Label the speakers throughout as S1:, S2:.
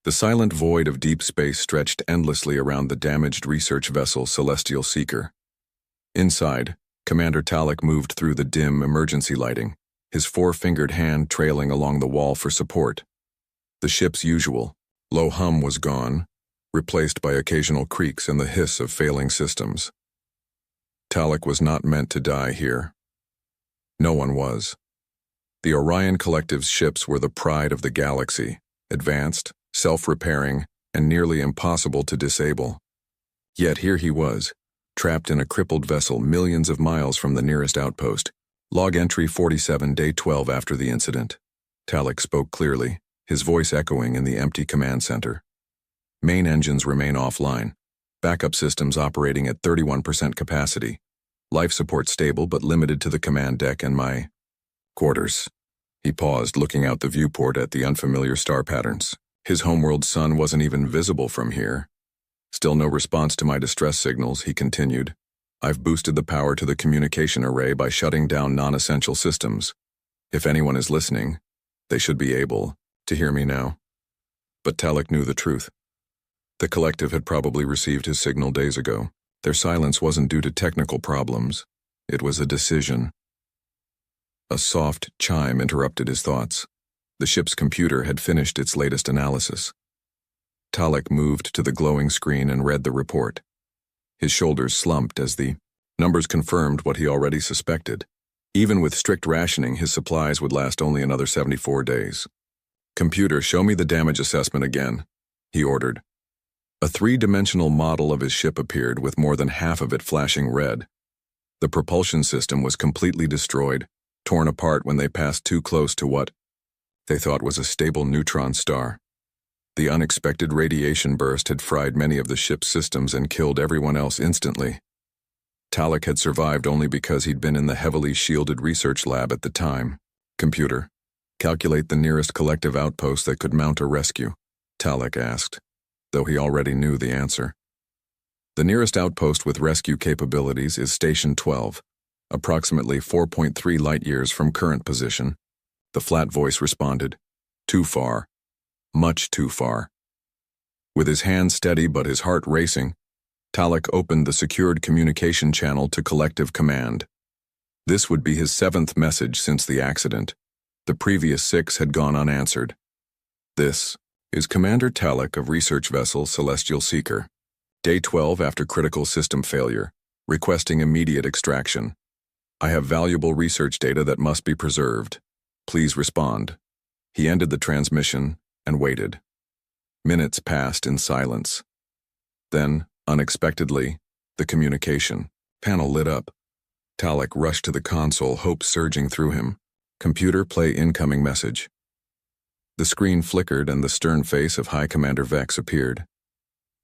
S1: The silent void of deep space stretched endlessly around the damaged research vessel Celestial Seeker. Inside, Commander Talek moved through the dim emergency lighting, his four-fingered hand trailing along the wall for support. The ship's usual, low hum was gone, replaced by occasional creaks and the hiss of failing systems. Talek was not meant to die here. No one was. The Orion Collective's ships were the pride of the galaxy, advanced, self-repairing, and nearly impossible to disable. Yet here he was, trapped in a crippled vessel millions of miles from the nearest outpost. Log entry 47, day 12 after the incident. Talek spoke clearly, his voice echoing in the empty command center. Main engines remain offline. Backup systems operating at 31% capacity. Life support stable but limited to the command deck and my quarters. He paused, looking out the viewport at the unfamiliar star patterns. His homeworld sun wasn't even visible from here. Still no response to my distress signals, he continued. I've boosted the power to the communication array by shutting down non-essential systems. If anyone is listening, they should be able to hear me now. But Talek knew the truth. The collective had probably received his signal days ago. Their silence wasn't due to technical problems. It was a decision. A soft chime interrupted his thoughts. The ship's computer had finished its latest analysis. Talek moved to the glowing screen and read the report. His shoulders slumped as the numbers confirmed what he already suspected. Even with strict rationing, his supplies would last only another 74 days. Computer, show me the damage assessment again, he ordered. A three-dimensional model of his ship appeared, with more than half of it flashing red. The propulsion system was completely destroyed, torn apart when they passed too close to what they thought was a stable neutron star. The unexpected radiation burst had fried many of the ship's systems and killed everyone else instantly. Talek had survived only because he'd been in the heavily shielded research lab at the time. Computer, calculate the nearest collective outpost that could mount a rescue, Talek asked, though he already knew the answer. The nearest outpost with rescue capabilities is Station 12, approximately 4.3 light-years from current position. The flat voice responded, too far. Much too far. With his hand steady but his heart racing, Talek opened the secured communication channel to Collective Command. This would be his 7th message since the accident. The previous 6 had gone unanswered. This is Commander Talek of Research Vessel Celestial Seeker. Day 12 after critical system failure, requesting immediate extraction. I have valuable research data that must be preserved. Please respond. He ended the transmission and waited. Minutes passed in silence. Then, unexpectedly, the communication panel lit up. Talek rushed to the console, hope surging through him. Computer, play incoming message. The screen flickered and the stern face of High Commander Vex appeared.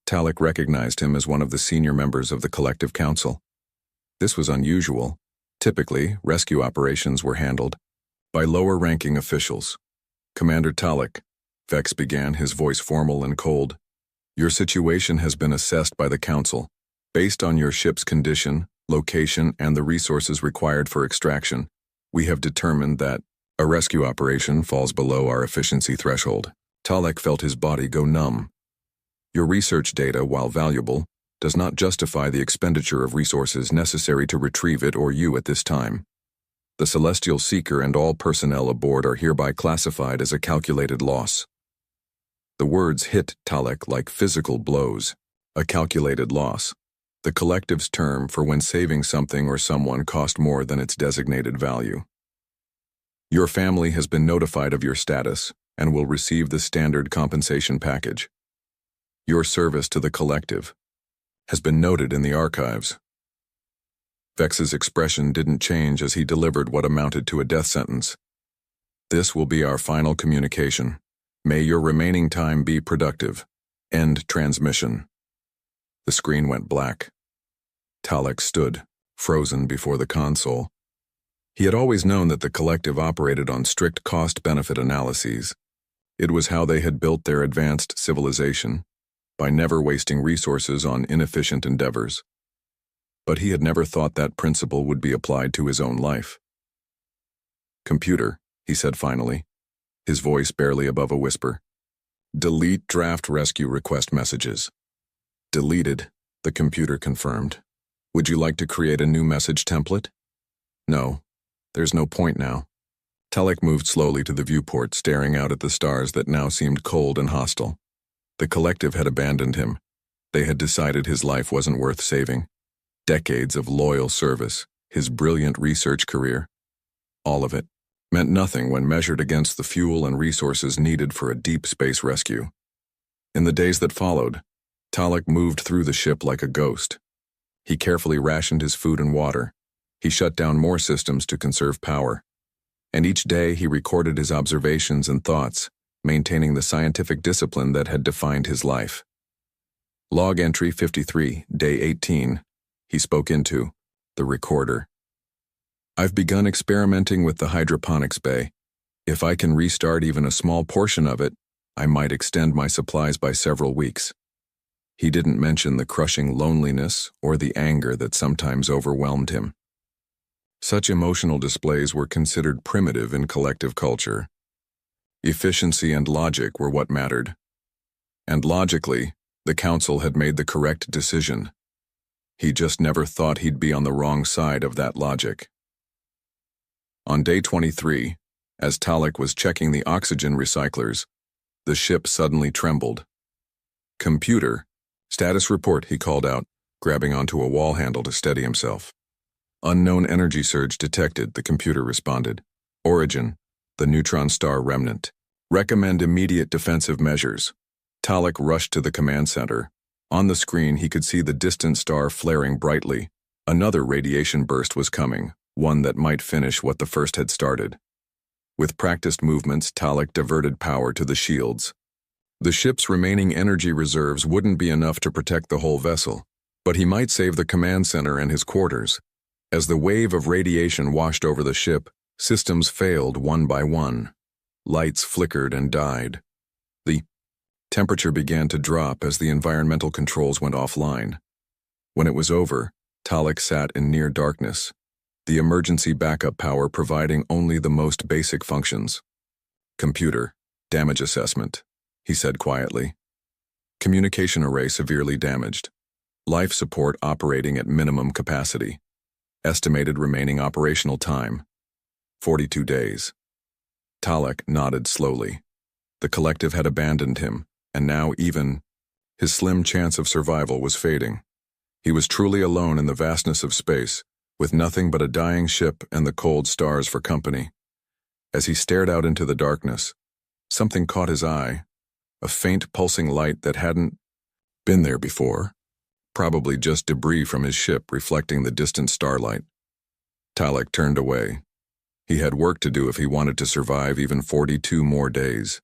S1: Talek recognized him as one of the senior members of the Collective Council. This was unusual. Typically, rescue operations were handled by lower-ranking officials. Commander Talek, Vex began, his voice formal and cold. Your situation has been assessed by the Council. Based on your ship's condition, location, and the resources required for extraction, we have determined that a rescue operation falls below our efficiency threshold. Talek felt his body go numb. Your research data, while valuable, does not justify the expenditure of resources necessary to retrieve it or you at this time. The Celestial Seeker and all personnel aboard are hereby classified as a calculated loss. The words hit Talek like physical blows. A calculated loss. The Collective's term for when saving something or someone cost more than its designated value. Your family has been notified of your status and will receive the standard compensation package. Your service to the Collective has been noted in the archives. Vex's expression didn't change as he delivered what amounted to a death sentence. This will be our final communication. May your remaining time be productive. End transmission. The screen went black. Talek stood, frozen before the console. He had always known that the Collective operated on strict cost-benefit analyses. It was how they had built their advanced civilization, by never wasting resources on inefficient endeavors. But he had never thought that principle would be applied to his own life. Computer, he said finally, his voice barely above a whisper. Delete draft rescue request messages. Deleted, the computer confirmed. Would you like to create a new message template? No. There's no point now. Talek moved slowly to the viewport, staring out at the stars that now seemed cold and hostile. The collective had abandoned him. They had decided his life wasn't worth saving. Decades of loyal service, his brilliant research career, all of it, meant nothing when measured against the fuel and resources needed for a deep space rescue. In the days that followed, Talek moved through the ship like a ghost. He carefully rationed his food and water. He shut down more systems to conserve power. And each day he recorded his observations and thoughts, maintaining the scientific discipline that had defined his life. Log entry 53, day 18, he spoke into the recorder. I've begun experimenting with the hydroponics bay. If I can restart even a small portion of it, I might extend my supplies by several weeks. He didn't mention the crushing loneliness or the anger that sometimes overwhelmed him. Such emotional displays were considered primitive in collective culture. Efficiency and logic were what mattered. And logically, the council had made the correct decision. He just never thought he'd be on the wrong side of that logic. On day 23, as Talek was checking the oxygen recyclers, the ship suddenly trembled. Computer, status report, he called out, grabbing onto a wall handle to steady himself. Unknown energy surge detected, the computer responded. Origin, the neutron star remnant. Recommend immediate defensive measures. Talek rushed to the command center. On the screen, he could see the distant star flaring brightly. Another radiation burst was coming, one that might finish what the first had started. With practiced movements, Talek diverted power to the shields. The ship's remaining energy reserves wouldn't be enough to protect the whole vessel, but he might save the command center and his quarters. As the wave of radiation washed over the ship, systems failed one by one. Lights flickered and died. The temperature began to drop as the environmental controls went offline. When it was over, Talek sat in near darkness, the emergency backup power providing only the most basic functions. Computer, damage assessment, he said quietly. Communication array severely damaged. Life support operating at minimum capacity. Estimated remaining operational time, 42 days. Talek nodded slowly. The collective had abandoned him, and now even his slim chance of survival was fading. He was truly alone in the vastness of space, with nothing but a dying ship and the cold stars for company. As he stared out into the darkness, something caught his eye, a faint pulsing light that hadn't been there before. Probably just debris from his ship reflecting the distant starlight. Talek turned away. He had work to do if he wanted to survive even 42 more days.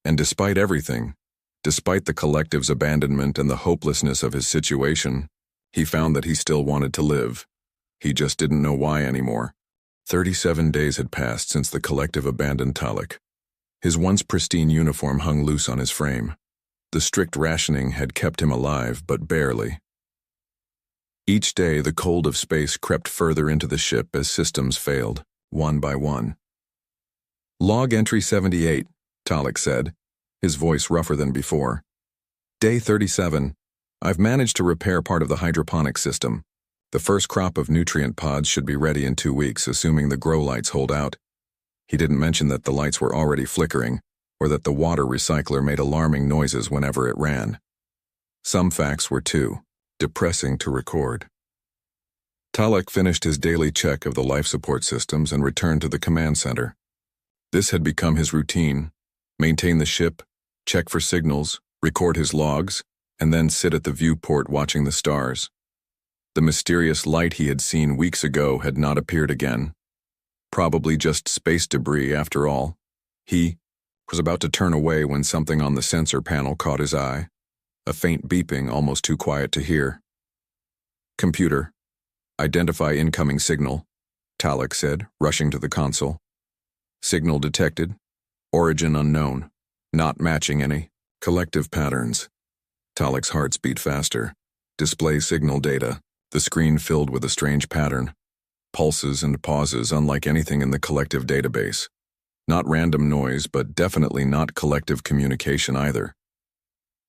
S1: And despite everything, despite the collective's abandonment and the hopelessness of his situation, he found that he still wanted to live. He just didn't know why anymore. 37 days had passed since the collective abandoned Talek. His once pristine uniform hung loose on his frame. The strict rationing had kept him alive, but barely. Each day, the cold of space crept further into the ship as systems failed, one by one. Log entry 78, Talek said, his voice rougher than before. Day 37. I've managed to repair part of the hydroponic system. The first crop of nutrient pods should be ready in 2 weeks, assuming the grow lights hold out. He didn't mention that the lights were already flickering, or that the water recycler made alarming noises whenever it ran. Some facts were too depressing to record. Talek finished his daily check of the life support systems and returned to the command center. This had become his routine: maintain the ship, check for signals, record his logs, and then sit at the viewport watching the stars. The mysterious light he had seen weeks ago had not appeared again. Probably just space debris after all. He was about to turn away when something on the sensor panel caught his eye. A faint beeping, almost too quiet to hear. Computer, identify incoming signal, Talek said, rushing to the console. Signal detected. Origin unknown. Not matching any collective patterns. Talek's heart beat faster. Display signal data. The screen filled with a strange pattern. Pulses and pauses unlike anything in the collective database. Not random noise, but definitely not collective communication either.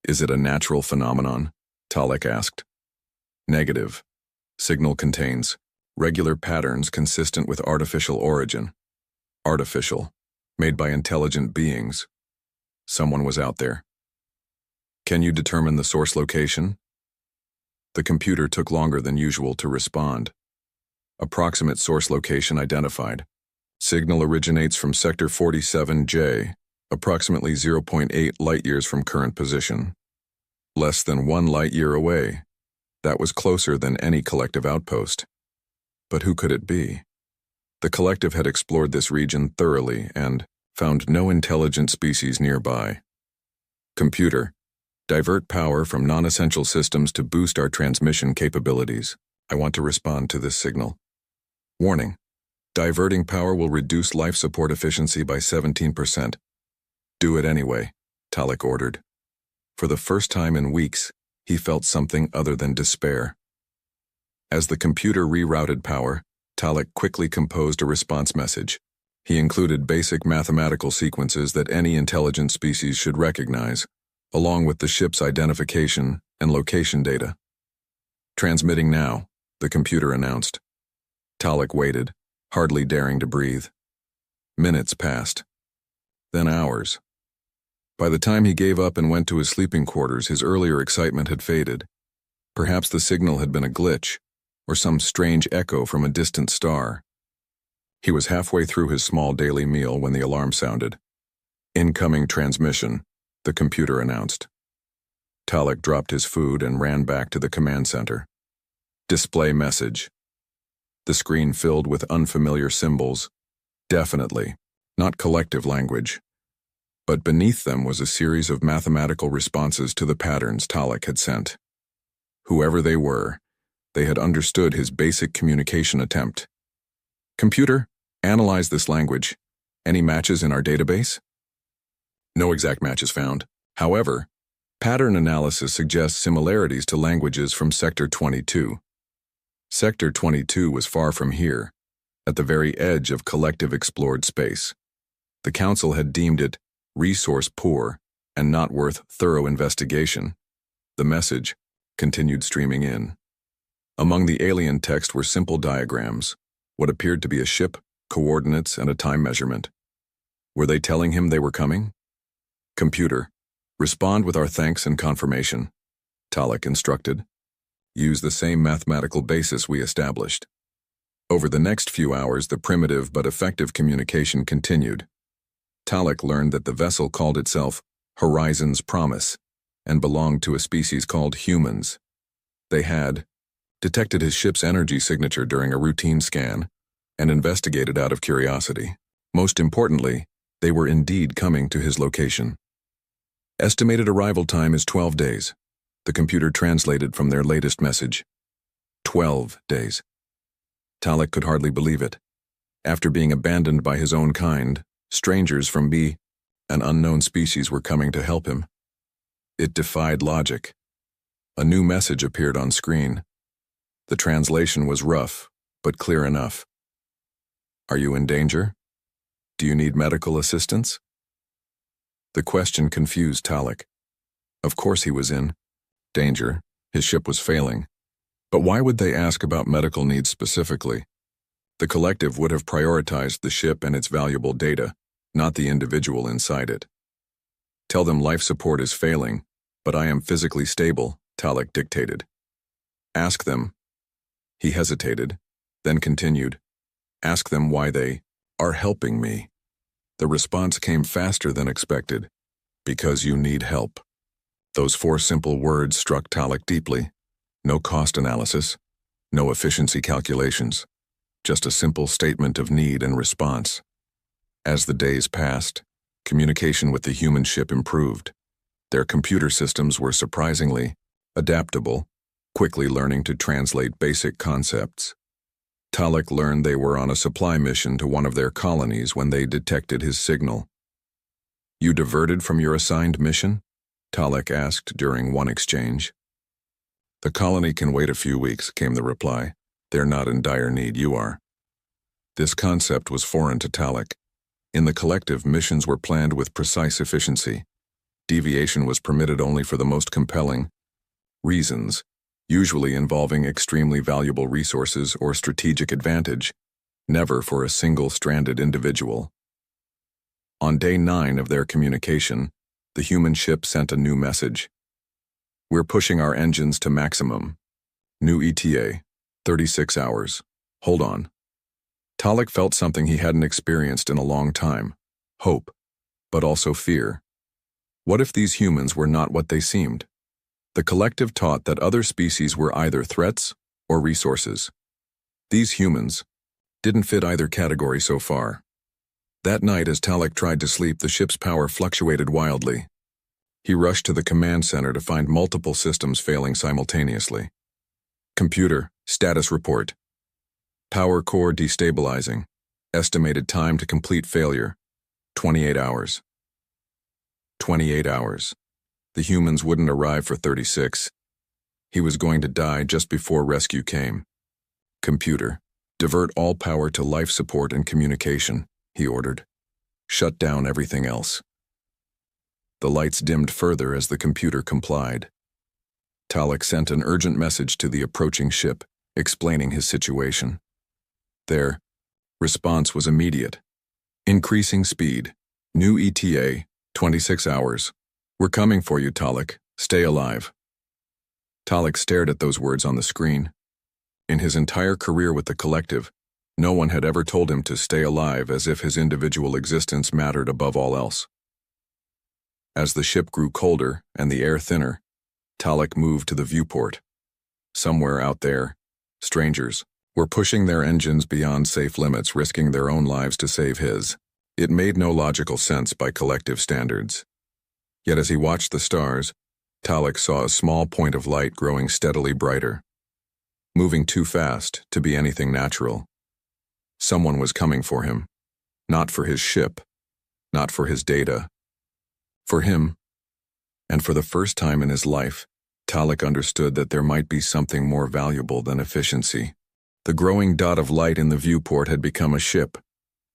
S1: Is it a natural phenomenon? Talek asked. Negative. Signal contains regular patterns consistent with artificial origin. Artificial. Made by intelligent beings. Someone was out there. Can you determine the source location? The computer took longer than usual to respond. Approximate source location identified. Signal originates from Sector 47J, approximately 0.8 light-years from current position. Less than 1 light-year away. That was closer than any collective outpost. But who could it be? The collective had explored this region thoroughly and found no intelligent species nearby. Computer, divert power from non-essential systems to boost our transmission capabilities. I want to respond to this signal. Warning. Diverting power will reduce life support efficiency by 17%. Do it anyway, Talek ordered. For the first time in weeks, he felt something other than despair. As the computer rerouted power, Talek quickly composed a response message. He included basic mathematical sequences that any intelligent species should recognize, along with the ship's identification and location data. Transmitting now, the computer announced. Talek waited, hardly daring to breathe. Minutes passed. Then hours. By the time he gave up and went to his sleeping quarters, his earlier excitement had faded. Perhaps the signal had been a glitch, or some strange echo from a distant star. He was halfway through his small daily meal when the alarm sounded. Incoming transmission, the computer announced. Talek dropped his food and ran back to the command center. Display message. The screen filled with unfamiliar symbols. Definitely, not collective language. But beneath them was a series of mathematical responses to the patterns Talek had sent. Whoever they were, they had understood his basic communication attempt. Computer, analyze this language. Any matches in our database? No exact matches found. However, pattern analysis suggests similarities to languages from Sector 22. Sector 22 was far from here, at the very edge of collective explored space. The Council had deemed it resource poor and not worth thorough investigation. The message continued streaming in. Among the alien text were simple diagrams, what appeared to be a ship, coordinates, and a time measurement. Were they telling him they were coming? Computer, respond with our thanks and confirmation, Talek instructed. Use the same mathematical basis we established. Over the next few hours, the primitive but effective communication continued. Talek learned that the vessel called itself Horizon's Promise and belonged to a species called humans. They had detected his ship's energy signature during a routine scan and investigated out of curiosity. Most importantly, they were indeed coming to his location. Estimated arrival time is 12 days. The computer translated from their latest message. 12 days. Talek could hardly believe it. After being abandoned by his own kind, strangers from B, an unknown species, were coming to help him. It defied logic. A new message appeared on screen. The translation was rough, but clear enough. Are you in danger? Do you need medical assistance? The question confused Talek. Of course he was in danger. His ship was failing. But why would they ask about medical needs specifically? The collective would have prioritized the ship and its valuable data, not the individual inside it. Tell them life support is failing, but I am physically stable, Talek dictated. Ask them. He hesitated, then continued. Ask them why they are helping me. The response came faster than expected. Because you need help. Those 4 simple words struck Talek deeply. No cost analysis, no efficiency calculations, just a simple statement of need and response. As the days passed, communication with the human ship improved. Their computer systems were surprisingly adaptable, quickly learning to translate basic concepts. Talek learned they were on a supply mission to one of their colonies when they detected his signal. You diverted from your assigned mission? Talek asked during one exchange. The colony can wait a few weeks, came the reply. They're not in dire need, you are. This concept was foreign to Talek. In the collective, missions were planned with precise efficiency. Deviation was permitted only for the most compelling reasons, usually involving extremely valuable resources or strategic advantage, never for a single-stranded individual. On day 9 of their communication, the human ship sent a new message. "We're pushing our engines to maximum. New ETA, 36 hours. Hold on." Talek felt something he hadn't experienced in a long time. Hope, but also fear. What if these humans were not what they seemed? The collective taught that other species were either threats or resources. These humans didn't fit either category so far. That night, as Talek tried to sleep, the ship's power fluctuated wildly. He rushed to the command center to find multiple systems failing simultaneously. Computer, status report. Power core destabilizing. Estimated time to complete failure, 28 hours. 28 hours. The humans wouldn't arrive for 36. He was going to die just before rescue came. Computer, divert all power to life support and communication, he ordered. Shut down everything else. The lights dimmed further as the computer complied. Talek sent an urgent message to the approaching ship, explaining his situation. Their response was immediate. Increasing speed. New ETA, 26 hours. We're coming for you, Talek. Stay alive. Talek stared at those words on the screen. In his entire career with the collective, no one had ever told him to stay alive, as if his individual existence mattered above all else. As the ship grew colder and the air thinner, Talek moved to the viewport. Somewhere out there, strangers were pushing their engines beyond safe limits, risking their own lives to save his. It made no logical sense by collective standards. Yet as he watched the stars, Talek saw a small point of light growing steadily brighter. Moving too fast to be anything natural. Someone was coming for him. Not for his ship. Not for his data. For him. And for the first time in his life, Talek understood that there might be something more valuable than efficiency. The growing dot of light in the viewport had become a ship.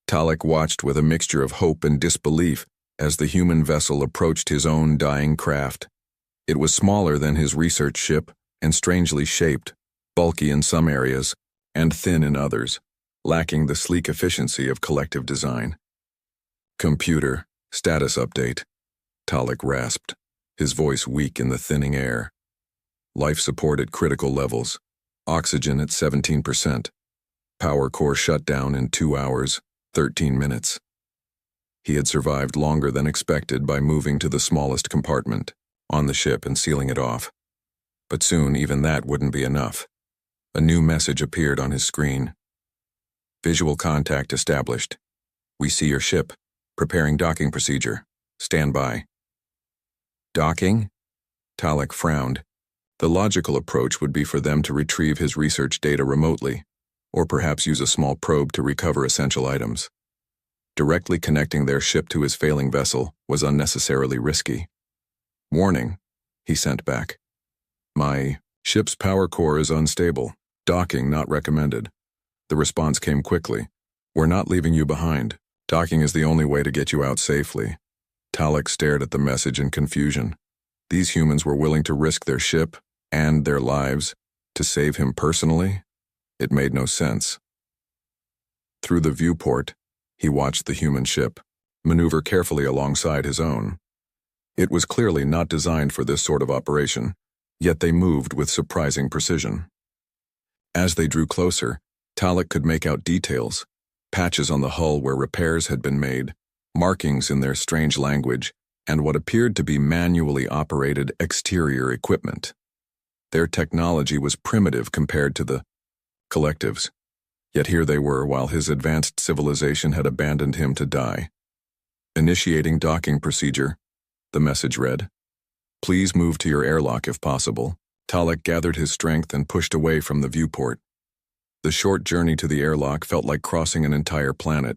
S1: Talek watched with a mixture of hope and disbelief as the human vessel approached his own dying craft. It was smaller than his research ship and strangely shaped, bulky in some areas and thin in others, lacking the sleek efficiency of collective design. Computer, status update. Talek rasped, his voice weak in the thinning air. Life support at critical levels. Oxygen at 17%. Power core shut down in 2 hours, 13 minutes. He had survived longer than expected by moving to the smallest compartment on the ship and sealing it off. But soon even that wouldn't be enough. A new message appeared on his screen. Visual contact established. We see your ship. Preparing docking procedure. Stand by. Docking? Talek frowned. The logical approach would be for them to retrieve his research data remotely, or perhaps use a small probe to recover essential items. Directly connecting their ship to his failing vessel was unnecessarily risky. Warning, he sent back. My ship's power core is unstable. Docking not recommended. The response came quickly. We're not leaving you behind. Docking is the only way to get you out safely. Talek stared at the message in confusion. These humans were willing to risk their ship and their lives to save him personally? It made no sense. Through the viewport, he watched the human ship maneuver carefully alongside his own. It was clearly not designed for this sort of operation, yet they moved with surprising precision. As they drew closer, Talek could make out details, patches on the hull where repairs had been made, markings in their strange language, and what appeared to be manually operated exterior equipment. Their technology was primitive compared to the collectives, yet here they were while his advanced civilization had abandoned him to die. Initiating docking procedure, the message read. Please move to your airlock if possible. Talek gathered his strength and pushed away from the viewport. The short journey to the airlock felt like crossing an entire planet.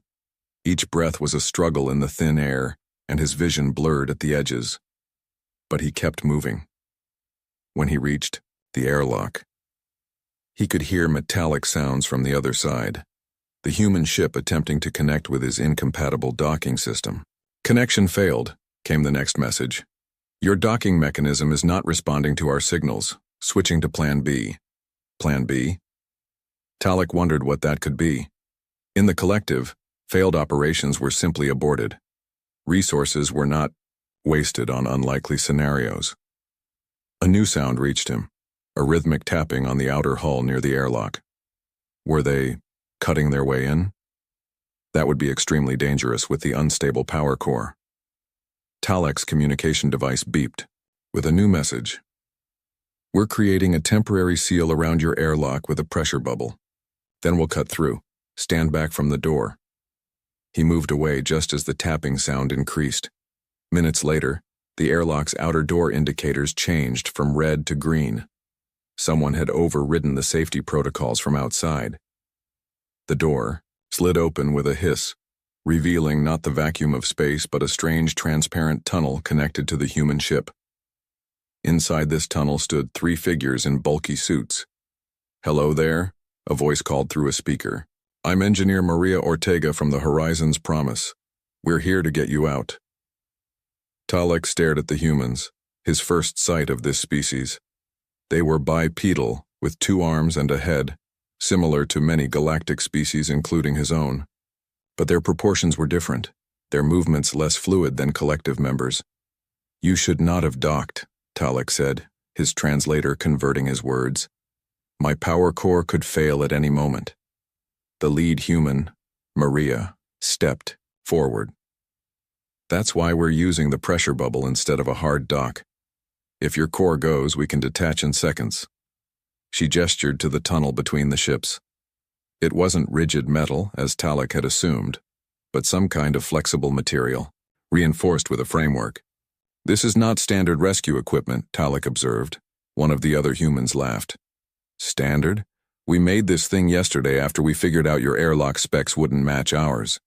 S1: Each breath was a struggle in the thin air, and his vision blurred at the edges. But he kept moving. When he reached the airlock, he could hear metallic sounds from the other side. the human ship attempting to connect with his incompatible docking system. Connection failed, came the next message. Your docking mechanism is not responding to our signals. Switching to Plan B. Plan B? Talek wondered what that could be. In the collective, failed operations were simply aborted. Resources were not wasted on unlikely scenarios. A new sound reached him, a rhythmic tapping on the outer hull near the airlock. Were they cutting their way in? That would be extremely dangerous with the unstable power core. Talek's communication device beeped with a new message. We're creating a temporary seal around your airlock with a pressure bubble. Then we'll cut through. Stand back from the door. He moved away just as the tapping sound increased. Minutes later, the airlock's outer door indicators changed from red to green. Someone had overridden the safety protocols from outside. The door slid open with a hiss, revealing not the vacuum of space but a strange transparent tunnel connected to the human ship. Inside this tunnel stood 3 figures in bulky suits. "Hello there," a voice called through a speaker. "I'm Engineer Maria Ortega from the Horizon's Promise. We're here to get you out." Talek stared at the humans, his first sight of this species. They were bipedal, with 2 arms and a head, similar to many galactic species including his own. But their proportions were different, their movements less fluid than collective members. "You should not have docked," Talek said, his translator converting his words. "My power core could fail at any moment." The lead human, Maria, stepped forward. "That's why we're using the pressure bubble instead of a hard dock. If your core goes, we can detach in seconds." She gestured to the tunnel between the ships. It wasn't rigid metal, as Talek had assumed, but some kind of flexible material, reinforced with a framework. "This is not standard rescue equipment," Talek observed. One of the other humans laughed. "Standard? We made this thing yesterday after we figured out your airlock specs wouldn't match ours."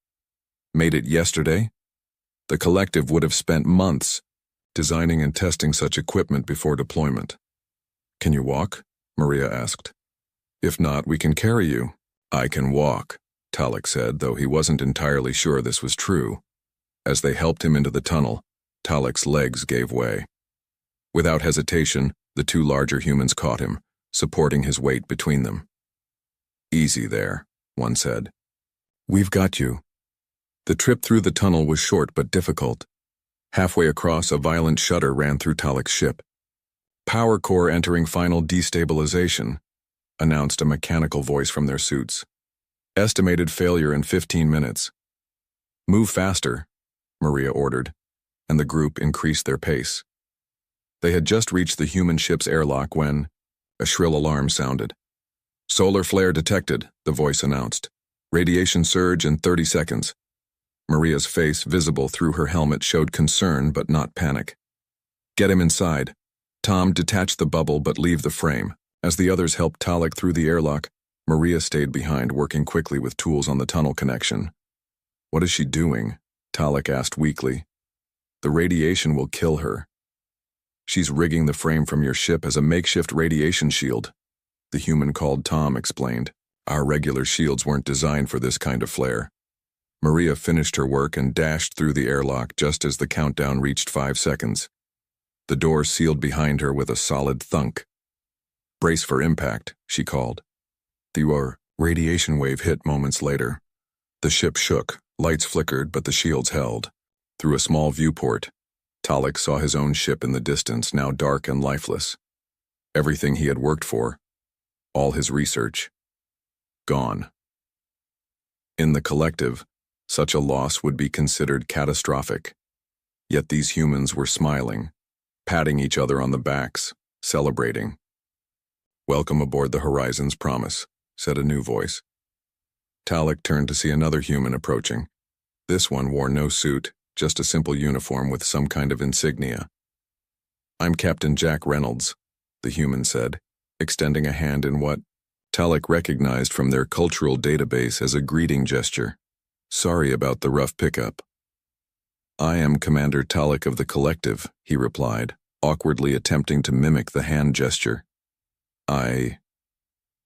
S1: "Made it yesterday?" The collective would have spent months designing and testing such equipment before deployment. "Can you walk?" Maria asked. "If not, we can carry you." "I can walk," Talek said, though he wasn't entirely sure this was true. As they helped him into the tunnel, Talek's legs gave way. Without hesitation, the 2 larger humans caught him, supporting his weight between them. "Easy there," one said. "We've got you." The trip through the tunnel was short but difficult. Halfway across, a violent shudder ran through Talek's ship. "Power core entering final destabilization," announced a mechanical voice from their suits. "Estimated failure in 15 minutes. "Move faster," Maria ordered, and the group increased their pace. They had just reached the human ship's airlock when a shrill alarm sounded. "Solar flare detected," the voice announced. "Radiation surge in 30 seconds. Maria's face, visible through her helmet, showed concern but not panic. "Get him inside. Tom, detach the bubble but leave the frame." As the others helped Talek through the airlock, Maria stayed behind, working quickly with tools on the tunnel connection. "What is she doing?" Talek asked weakly. "The radiation will kill her." "She's rigging the frame from your ship as a makeshift radiation shield," the human called Tom explained. "Our regular shields weren't designed for this kind of flare." Maria finished her work and dashed through the airlock just as the countdown reached 5 seconds. The door sealed behind her with a solid thunk. "Brace for impact," she called. The radiation wave hit moments later. The ship shook, lights flickered, but the shields held. Through a small viewport, Talek saw his own ship in the distance, now dark and lifeless. Everything he had worked for, all his research, gone. In the collective, such a loss would be considered catastrophic. Yet these humans were smiling, patting each other on the backs, celebrating. "Welcome aboard the Horizon's Promise," said a new voice. Talek turned to see another human approaching. This one wore no suit, just a simple uniform with some kind of insignia. "I'm Captain Jack Reynolds," the human said, extending a hand in what Talek recognized from their cultural database as a greeting gesture. "Sorry about the rough pickup." "I am Commander Talek of the Collective," he replied, awkwardly attempting to mimic the hand gesture. "I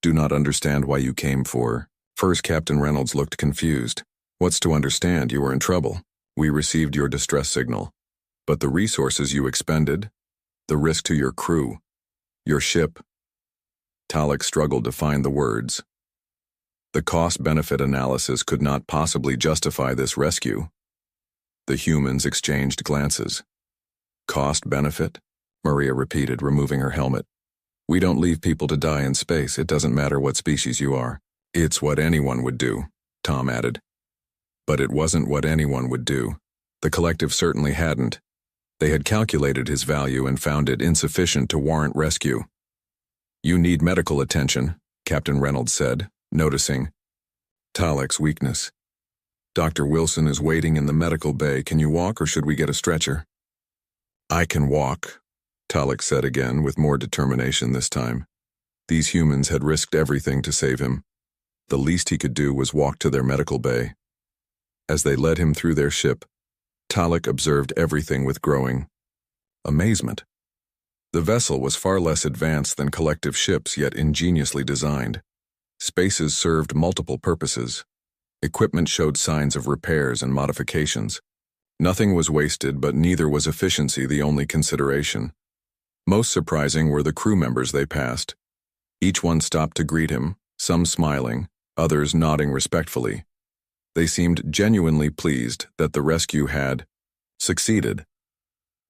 S1: do not understand why you came for First, Captain Reynolds looked confused. What's to understand? You were in trouble. We received your distress signal. But the resources you expended, the risk to your crew, your ship. Talek struggled to find the words. The cost-benefit analysis could not possibly justify this rescue. The humans exchanged glances. Cost-benefit? Maria repeated, removing her helmet. We don't leave people to die in space. It doesn't matter what species you are. It's what anyone would do, Tom added. But it wasn't what anyone would do. The collective certainly hadn't. They had calculated his value and found it insufficient to warrant rescue. You need medical attention, Captain Reynolds said, noticing Talek's weakness. Dr. Wilson is waiting in the medical bay. Can you walk or should we get a stretcher? I can walk, Talek said again with more determination this time. These humans had risked everything to save him. The least he could do was walk to their medical bay. As they led him through their ship, Talek observed everything with growing amazement. The vessel was far less advanced than collective ships, yet ingeniously designed. Spaces served multiple purposes. Equipment showed signs of repairs and modifications. Nothing was wasted, but neither was efficiency the only consideration. Most surprising were the crew members they passed. Each one stopped to greet him, some smiling, others nodding respectfully. They seemed genuinely pleased that the rescue had succeeded.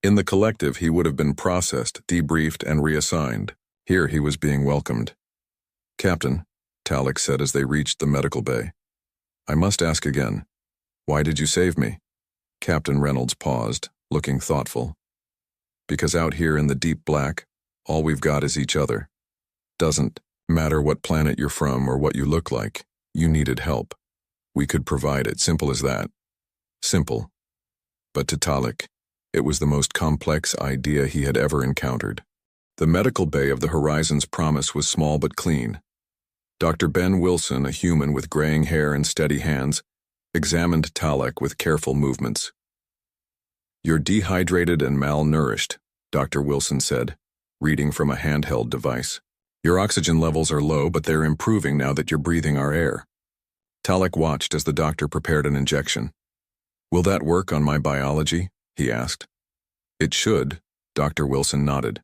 S1: In the collective, he would have been processed, debriefed, and reassigned. Here he was being welcomed. Captain, Talek said as they reached the medical bay. I must ask again, why did you save me? Captain Reynolds paused, looking thoughtful. Because out here in the deep black, all we've got is each other. Doesn't matter what planet you're from or what you look like, you needed help. We could provide it, simple as that. Simple. But to Talek, it was the most complex idea he had ever encountered. The medical bay of the Horizon's promise was small but clean. Dr. Ben Wilson, a human with graying hair and steady hands, examined Talek with careful movements. You're dehydrated and malnourished, Dr. Wilson said, reading from a handheld device. Your oxygen levels are low, but they're improving now that you're breathing our air. Talek watched as the doctor prepared an injection. Will that work on my biology? He asked. It should, Dr. Wilson nodded.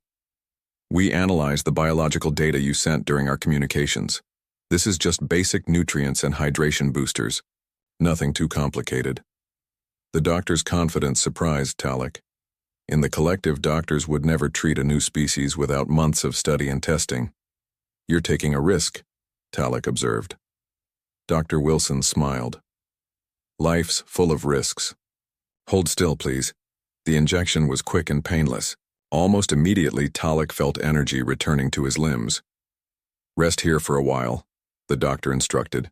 S1: We analyzed the biological data you sent during our communications. This is just basic nutrients and hydration boosters. Nothing too complicated. The doctor's confidence surprised Talek. In the collective, doctors would never treat a new species without months of study and testing. You're taking a risk, Talek observed. Dr. Wilson smiled. Life's full of risks. Hold still, please. The injection was quick and painless. Almost immediately, Talek felt energy returning to his limbs. Rest here for a while, the doctor instructed.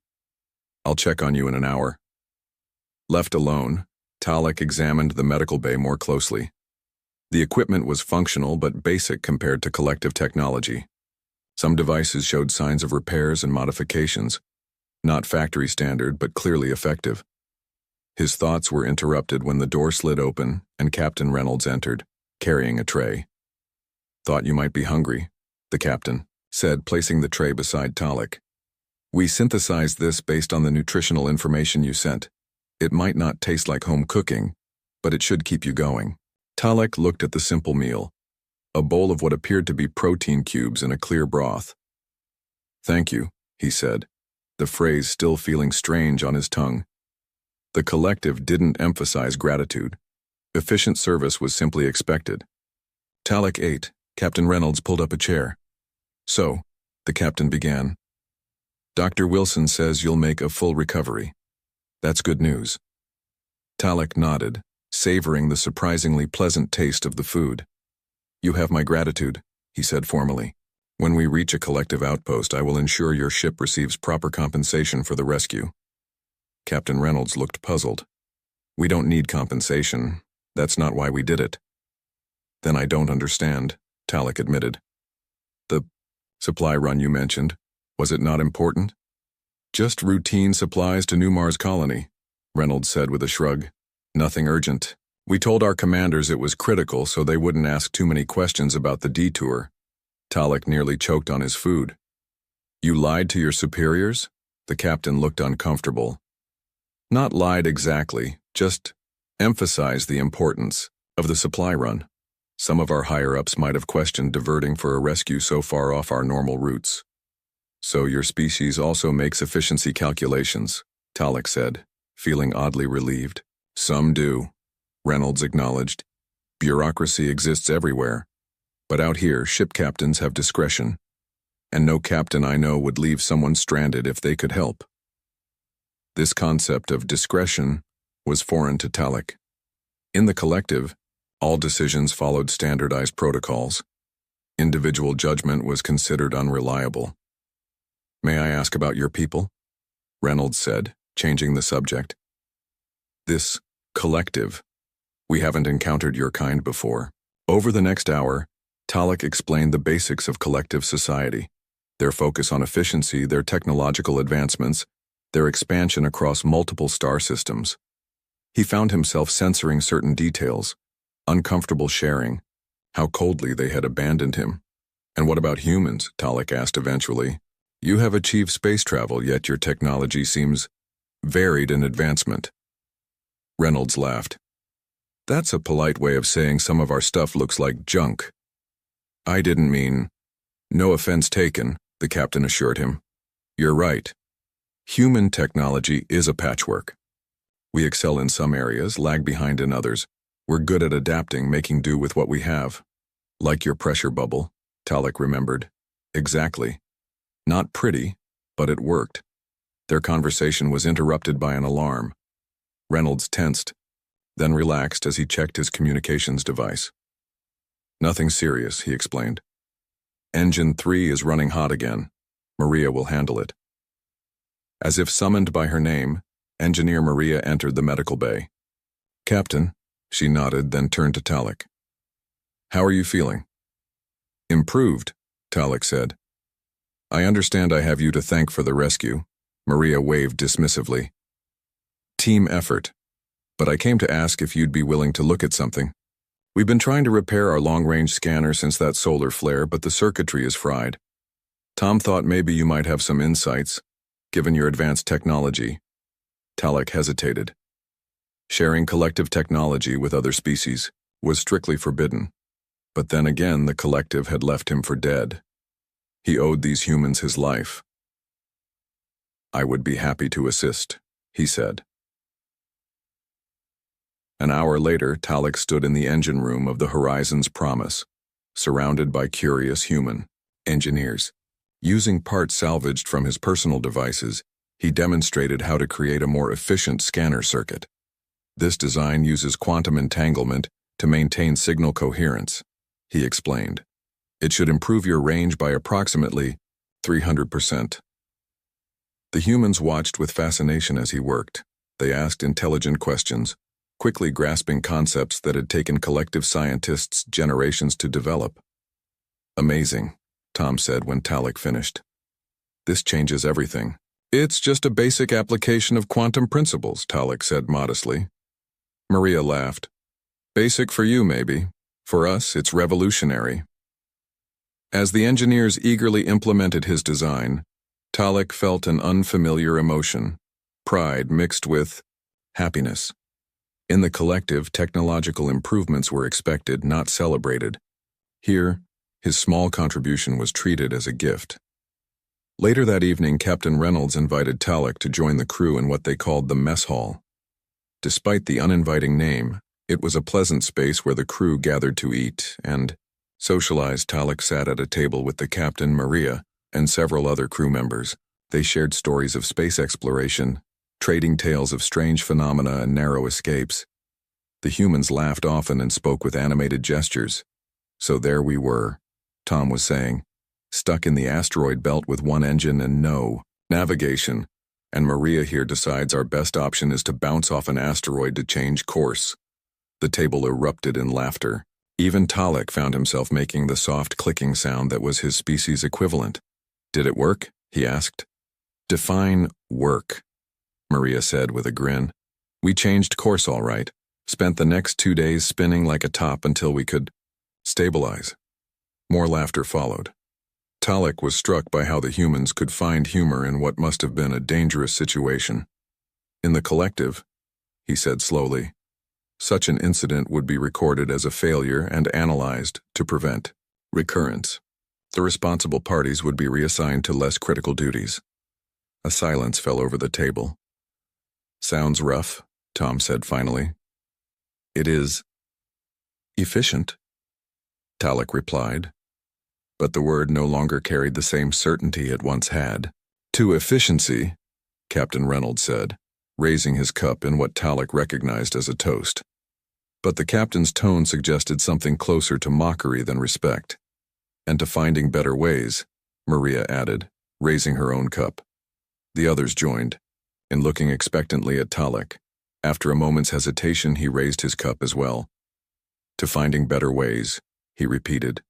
S1: I'll check on you in an hour. Left alone, Talek examined the medical bay more closely. The equipment was functional but basic compared to collective technology. Some devices showed signs of repairs and modifications, not factory standard but clearly effective. His thoughts were interrupted when the door slid open and Captain Reynolds entered, carrying a tray. Thought you might be hungry, the captain said, placing the tray beside Talek. We synthesized this based on the nutritional information you sent. It might not taste like home cooking, but it should keep you going. Talek looked at the simple meal, a bowl of what appeared to be protein cubes in a clear broth. Thank you, he said, the phrase still feeling strange on his tongue. The collective didn't emphasize gratitude. Efficient service was simply expected. Talek ate. Captain Reynolds pulled up a chair. So, the captain began. Dr. Wilson says you'll make a full recovery. That's good news. Talek nodded, savoring the surprisingly pleasant taste of the food. You have my gratitude, he said formally. When we reach a collective outpost, I will ensure your ship receives proper compensation for the rescue. Captain Reynolds looked puzzled. We don't need compensation. That's not why we did it. Then I don't understand, Talek admitted. The supply run you mentioned, was it not important? Just routine supplies to New Mars Colony, Reynolds said with a shrug. Nothing urgent. We told our commanders it was critical so they wouldn't ask too many questions about the detour. Talek nearly choked on his food. You lied to your superiors? The captain looked uncomfortable. Not lied exactly, just emphasized the importance of the supply run. Some of our higher-ups might have questioned diverting for a rescue so far off our normal routes. So your species also makes efficiency calculations, Talek said, feeling oddly relieved. Some do, Reynolds acknowledged. Bureaucracy exists everywhere. But out here, ship captains have discretion. And no captain I know would leave someone stranded if they could help. This concept of discretion was foreign to Talek. In the collective, all decisions followed standardized protocols. Individual judgment was considered unreliable. May I ask about your people? Reynolds said, changing the subject. This collective. We haven't encountered your kind before. Over the next hour, Talek explained the basics of collective society, their focus on efficiency, their technological advancements, their expansion across multiple star systems. He found himself censoring certain details, uncomfortable sharing, how coldly they had abandoned him. And what about humans? Talek asked eventually. You have achieved space travel, yet your technology seems varied in advancement. Reynolds laughed. That's a polite way of saying some of our stuff looks like junk. I didn't mean. No offense taken, the captain assured him. You're right. Human technology is a patchwork. We excel in some areas, lag behind in others. We're good at adapting, making do with what we have. Like your pressure bubble, Talek remembered. Exactly. Not pretty, but it worked. Their conversation was interrupted by an alarm. Reynolds tensed, then relaxed as he checked his communications device. Nothing serious, he explained. Engine 3 is running hot again. Maria will handle it. As if summoned by her name, Engineer Maria entered the medical bay. Captain, she nodded, then turned to Talek. How are you feeling? Improved, Talek said. I understand I have you to thank for the rescue. Maria waved dismissively. Team effort. But I came to ask if you'd be willing to look at something. We've been trying to repair our long-range scanner since that solar flare, but the circuitry is fried. Tom thought maybe you might have some insights, given your advanced technology. Talek hesitated. Sharing collective technology with other species was strictly forbidden. But then again, the collective had left him for dead. He owed these humans his life. I would be happy to assist, he said. An hour later, Talek stood in the engine room of the Horizon's Promise, surrounded by curious human engineers. Using parts salvaged from his personal devices, he demonstrated how to create a more efficient scanner circuit. This design uses quantum entanglement to maintain signal coherence, he explained. It should improve your range by approximately 300%. The humans watched with fascination as he worked. They asked intelligent questions, quickly grasping concepts that had taken collective scientists generations to develop. Amazing, Tom said when Talek finished. This changes everything. It's just a basic application of quantum principles, Talek said modestly. Maria laughed. Basic for you, maybe. For us, it's revolutionary. As the engineers eagerly implemented his design, Talek felt an unfamiliar emotion, pride mixed with happiness. In the collective, technological improvements were expected, not celebrated. Here, his small contribution was treated as a gift. Later that evening, Captain Reynolds invited Talek to join the crew in what they called the mess hall. Despite the uninviting name, it was a pleasant space where the crew gathered to eat and socialize. Talek sat at a table with the captain, Maria, and several other crew members. They shared stories of space exploration, trading tales of strange phenomena and narrow escapes. The humans laughed often and spoke with animated gestures. So there we were, Tom was saying, stuck in the asteroid belt with one engine and no navigation, and Maria here decides our best option is to bounce off an asteroid to change course. The table erupted in laughter. Even Talek found himself making the soft clicking sound that was his species' equivalent. Did it work? He asked. Define work, Maria said with a grin. We changed course all right. Spent the next 2 days spinning like a top until we could stabilize. More laughter followed. Talek was struck by how the humans could find humor in what must have been a dangerous situation. In the collective, he said slowly, such an incident would be recorded as a failure and analyzed to prevent recurrence. The responsible parties would be reassigned to less critical duties. A silence fell over the table. Sounds rough, Tom said finally. It is efficient, Talek replied. But the word no longer carried the same certainty it once had. To efficiency, Captain Reynolds said, raising his cup in what Talek recognized as a toast. But the captain's tone suggested something closer to mockery than respect. And to finding better ways, Maria added, raising her own cup. The others joined, and looking expectantly at Talek. After a moment's hesitation, he raised his cup as well. To finding better ways, he repeated.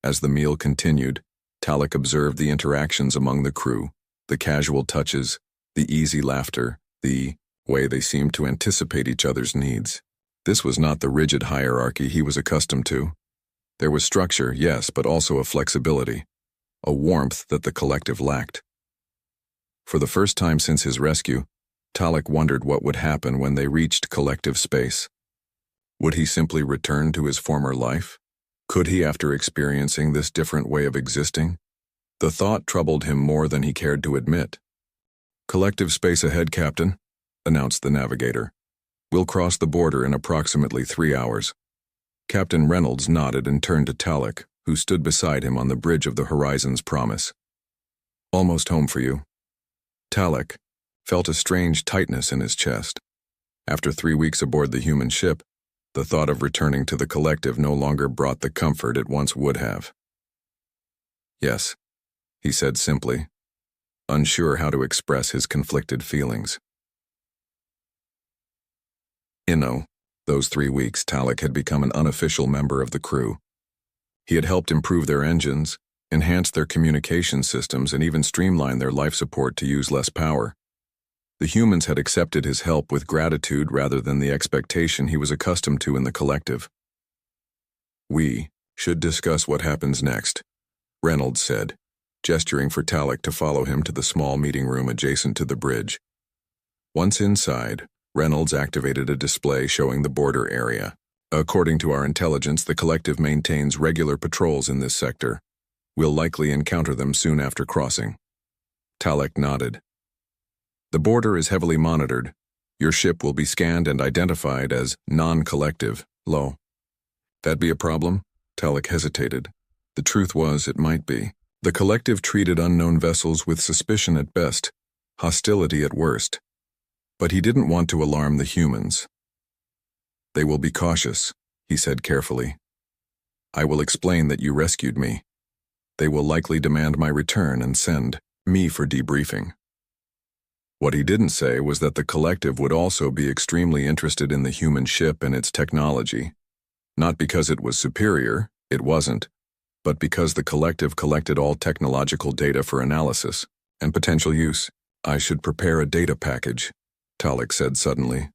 S1: As the meal continued, Talek observed the interactions among the crew, the casual touches, the easy laughter, the way they seemed to anticipate each other's needs. This was not the rigid hierarchy he was accustomed to. There was structure, yes, but also a flexibility, a warmth that the collective lacked. For the first time since his rescue, Talek wondered what would happen when they reached collective space. Would he simply return to his former life? Could he after experiencing this different way of existing? The thought troubled him more than he cared to admit. Collective space ahead, Captain, announced the navigator. We'll cross the border in approximately 3 hours. Captain Reynolds nodded and turned to Talek, who stood beside him on the bridge of the Horizon's Promise. Almost home for you. Talek felt a strange tightness in his chest. After 3 weeks aboard the human ship, the thought of returning to the collective no longer brought the comfort it once would have. Yes, he said simply, unsure how to express his conflicted feelings. Those 3 weeks, Talek had become an unofficial member of the crew. He had helped improve their engines, enhance their communication systems, and even streamline their life support to use less power. The humans had accepted his help with gratitude rather than the expectation he was accustomed to in the collective. We should discuss what happens next, Reynolds said, gesturing for Talek to follow him to the small meeting room adjacent to the bridge. Once inside, Reynolds activated a display showing the border area. According to our intelligence, the collective maintains regular patrols in this sector. We'll likely encounter them soon after crossing. Talek nodded. The border is heavily monitored. Your ship will be scanned and identified as non-collective, low. That be a problem? Talek hesitated. The truth was, it might be. The collective treated unknown vessels with suspicion at best, hostility at worst. But he didn't want to alarm the humans. They will be cautious, he said carefully. I will explain that you rescued me. They will likely demand my return and send me for debriefing. What he didn't say was that the collective would also be extremely interested in the human ship and its technology. Not because it was superior, it wasn't, but because the collective collected all technological data for analysis and potential use. I should prepare a data package, Talek said suddenly.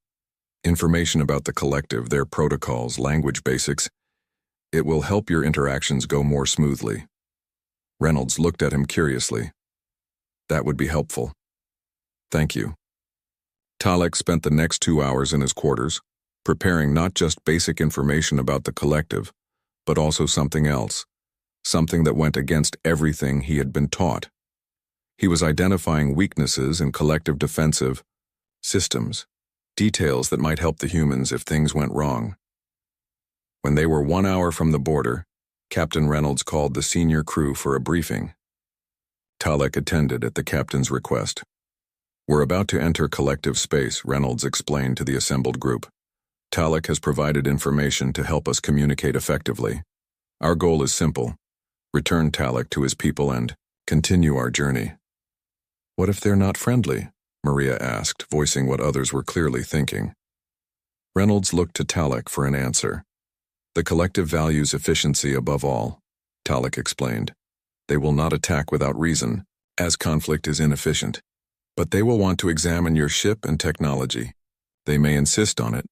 S1: Information about the collective, their protocols, language basics. It will help your interactions go more smoothly. Reynolds looked at him curiously. That would be helpful. Thank you. Talek spent the next 2 hours in his quarters, preparing not just basic information about the collective, but also something else, something that went against everything he had been taught. He was identifying weaknesses in collective defensive systems, details that might help the humans if things went wrong. When they were 1 hour from the border, Captain Reynolds called the senior crew for a briefing. Talek attended at the captain's request. We're about to enter collective space, Reynolds explained to the assembled group. Talek has provided information to help us communicate effectively. Our goal is simple: return Talek to his people and continue our journey. What if they're not friendly? Maria asked, voicing what others were clearly thinking. Reynolds looked to Talek for an answer. The collective values efficiency above all, Talek explained. They will not attack without reason, as conflict is inefficient. But they will want to examine your ship and technology. They may insist on it.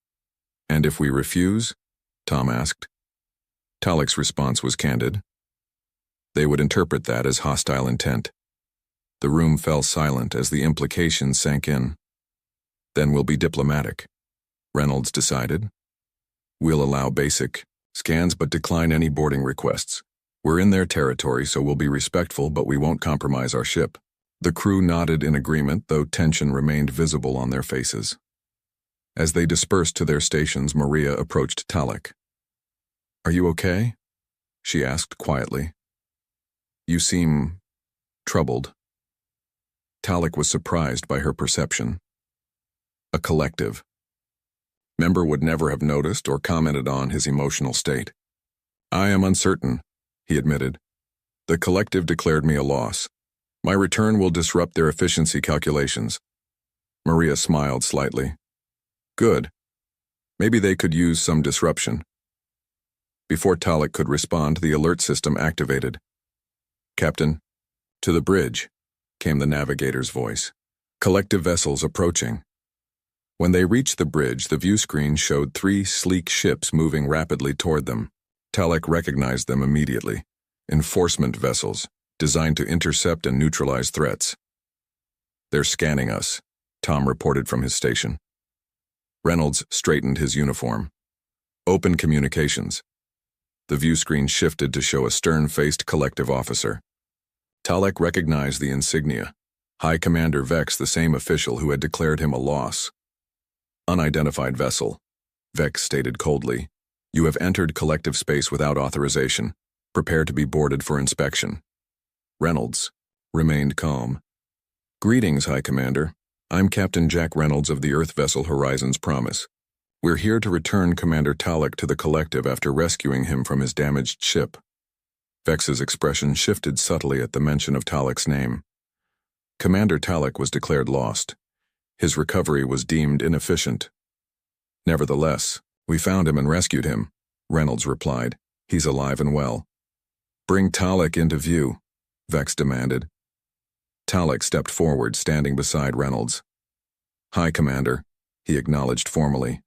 S1: And if we refuse? Tom asked. Talek's response was candid. They would interpret that as hostile intent. The room fell silent as the implications sank in. Then we'll be diplomatic, Reynolds decided. We'll allow basic scans but decline any boarding requests. We're in their territory, so we'll be respectful, but we won't compromise our ship. The crew nodded in agreement, though tension remained visible on their faces. As they dispersed to their stations, Maria approached Talek. "Are you okay?" she asked quietly. "You seem troubled." Talek was surprised by her perception. A collective member would never have noticed or commented on his emotional state. "I am uncertain," he admitted. "The collective declared me a loss. My return will disrupt their efficiency calculations." Maria smiled slightly. "Good. Maybe they could use some disruption." Before Talek could respond, the alert system activated. "Captain, to the bridge," came the navigator's voice. "Collective vessels approaching." When they reached the bridge, the view screen showed 3 sleek ships moving rapidly toward them. Talek recognized them immediately. Enforcement vessels, designed to intercept and neutralize threats. "They're scanning us," Tom reported from his station. Reynolds straightened his uniform. "Open communications." The view screen shifted to show a stern-faced collective officer. Talek recognized the insignia. High Commander Vex, the same official who had declared him a loss. "Unidentified vessel," Vex stated coldly. "You have entered collective space without authorization. Prepare to be boarded for inspection." Reynolds remained calm. "Greetings, High Commander. I'm Captain Jack Reynolds of the Earth vessel Horizon's Promise. We're here to return Commander Talek to the collective after rescuing him from his damaged ship." Vex's expression shifted subtly at the mention of Talek's name. Commander Talek was declared lost. His recovery was deemed inefficient. "Nevertheless, we found him and rescued him," Reynolds replied. "He's alive and well." "Bring Talek into view," Vex demanded. Talek stepped forward, standing beside Reynolds. "Hi, Commander," he acknowledged formally.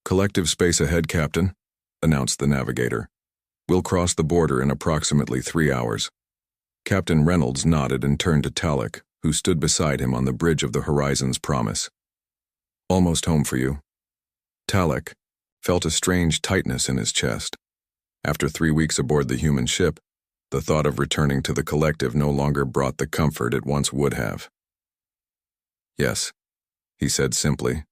S1: "Collective space ahead, Captain," announced the navigator. "We'll cross the border in approximately 3 hours." Captain Reynolds nodded and turned to Talek, who stood beside him on the bridge of the Horizon's Promise. "Almost home for you." Talek felt a strange tightness in his chest. After 3 weeks aboard the human ship, the thought of returning to the collective no longer brought the comfort it once would have. "Yes," he said simply,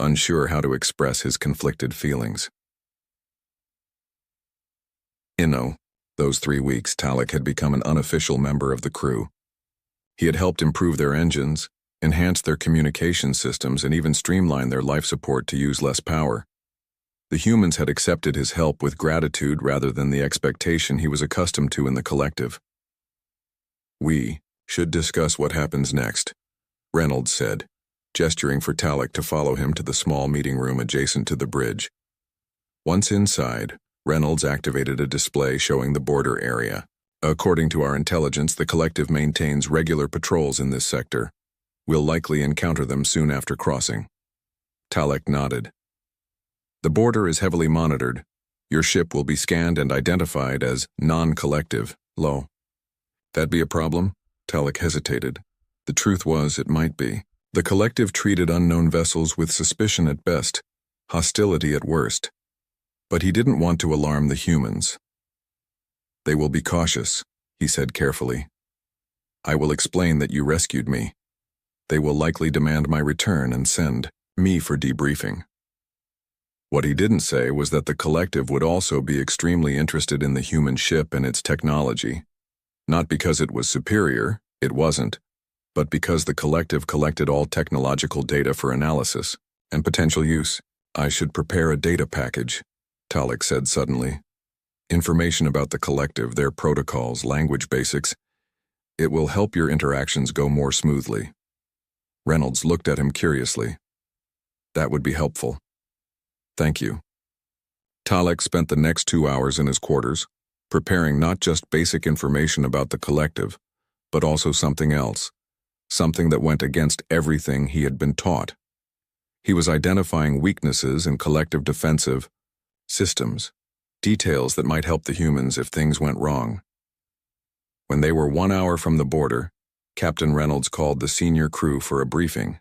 S1: unsure how to express his conflicted feelings. In those 3 weeks, Talek had become an unofficial member of the crew. He had helped improve their engines, enhance their communication systems, and even streamline their life support to use less power. The humans had accepted his help with gratitude rather than the expectation he was accustomed to in the collective. "We should discuss what happens next," Reynolds said, gesturing for Talek to follow him to the small meeting room adjacent to the bridge. Once inside, Reynolds activated a display showing the border area. "According to our intelligence, the collective maintains regular patrols in this sector. We'll likely encounter them soon after crossing." Talek nodded. "The border is heavily monitored. Your ship will be scanned and identified as non-collective, low." "That'd be a problem?" Talek hesitated. The truth was, it might be. The collective treated unknown vessels with suspicion at best, hostility at worst. But he didn't want to alarm the humans. "They will be cautious," he said carefully. "I will explain that you rescued me. They will likely demand my return and send me for debriefing." What he didn't say was that the collective would also be extremely interested in the human ship and its technology. Not because it was superior, it wasn't, but because the collective collected all technological data for analysis and potential use. "I should prepare a data package," Talek said suddenly. "Information about the collective, their protocols, language basics. It will help your interactions go more smoothly." Reynolds looked at him curiously. "That would be helpful." "Thank you." Talek spent the next 2 hours in his quarters, preparing not just basic information about the collective, but also something else, something that went against everything he had been taught. He was identifying weaknesses in collective defensive systems, details that might help the humans if things went wrong. When they were 1 hour from the border, Captain Reynolds called the senior crew for a briefing.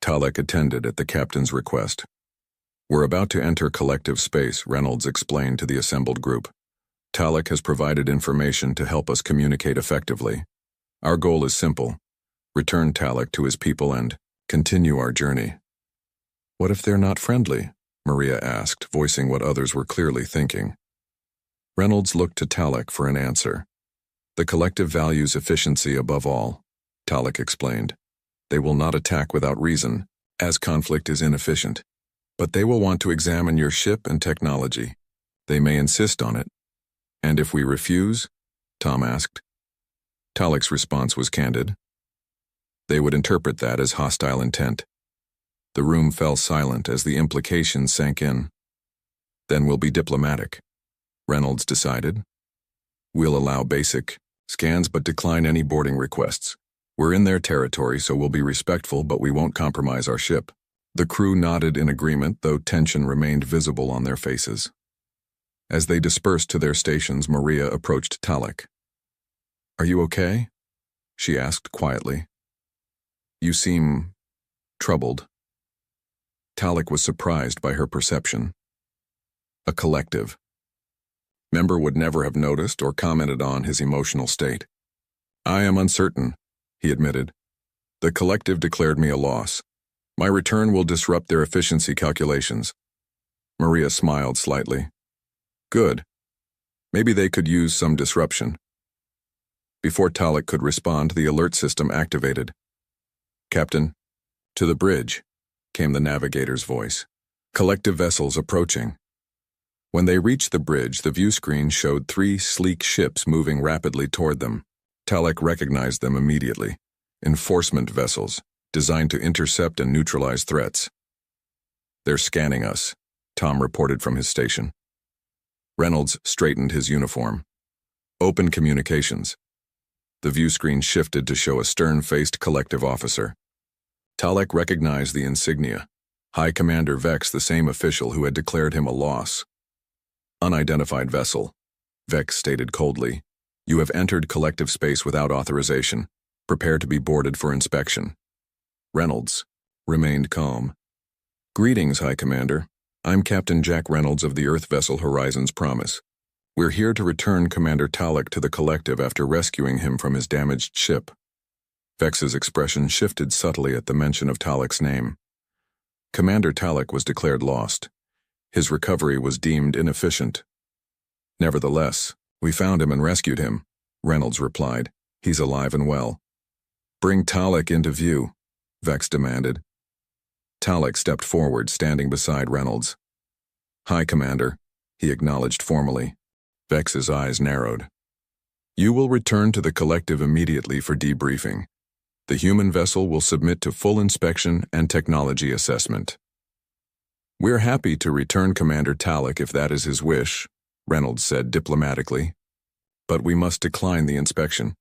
S1: Talek attended at the captain's request. "We're about to enter collective space," Reynolds explained to the assembled group. "Talek has provided information to help us communicate effectively. Our goal is simple: return Talek to his people and continue our journey." "What if they're not friendly?" Maria asked, voicing what others were clearly thinking. Reynolds looked to Talek for an answer. "The collective values efficiency above all," Talek explained. "They will not attack without reason, as conflict is inefficient. But they will want to examine your ship and technology. They may insist on it." "And if we refuse?" Tom asked. Talek's response was candid. "They would interpret that as hostile intent." The room fell silent as the implications sank in. "Then we'll be diplomatic," Reynolds decided. "We'll allow basic scans but decline any boarding requests. We're in their territory, so we'll be respectful, but we won't compromise our ship." The crew nodded in agreement, though tension remained visible on their faces. As they dispersed to their stations, Maria approached Talek. "Are you okay?" she asked quietly. "You seem troubled." Talek was surprised by her perception. A collective member would never have noticed or commented on his emotional state. "I am uncertain," he admitted. "The collective declared me a loss. My return will disrupt their efficiency calculations." Maria smiled slightly. "Good. Maybe they could use some disruption." Before Talek could respond, the alert system activated. "Captain, to the bridge," came the navigator's voice. "Collective vessels approaching." When they reached the bridge, the view screen showed 3 sleek ships moving rapidly toward them. Talek recognized them immediately. Enforcement vessels, designed to intercept and neutralize threats. "They're scanning us," Tom reported from his station. Reynolds straightened his uniform. "Open communications." The view screen shifted to show a stern-faced collective officer. Talek recognized the insignia. High Commander Vex, the same official who had declared him a loss. "Unidentified vessel," Vex stated coldly. "You have entered collective space without authorization. Prepare to be boarded for inspection." Reynolds remained calm. "Greetings, High Commander. I'm Captain Jack Reynolds of the Earth vessel Horizon's Promise. We're here to return Commander Talek to the collective after rescuing him from his damaged ship." Vex's expression shifted subtly at the mention of Talek's name. Commander Talek was declared lost. His recovery was deemed inefficient. "Nevertheless, we found him and rescued him," Reynolds replied. "He's alive and well." "Bring Talek into view," Vex demanded. Talek stepped forward, standing beside Reynolds. "Hi, Commander," he acknowledged formally. Vex's eyes narrowed. "You will return to the collective immediately for debriefing. The human vessel will submit to full inspection and technology assessment." "We're happy to return Commander Talek if that is his wish," Reynolds said diplomatically. "But we must decline the inspection.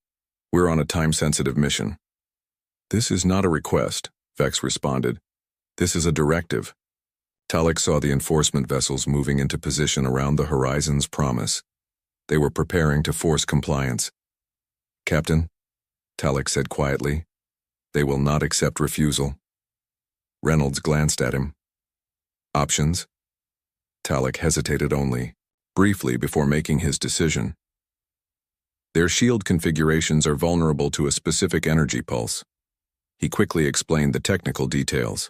S1: We're on a time-sensitive mission." "This is not a request," Vex responded. "This is a directive." Talek saw the enforcement vessels moving into position around the Horizon's Promise. They were preparing to force compliance. "Captain," Talek said quietly, "they will not accept refusal." Reynolds glanced at him. "Options?" Talek hesitated only, briefly before making his decision. "Their shield configurations are vulnerable to a specific energy pulse." He quickly explained the technical details.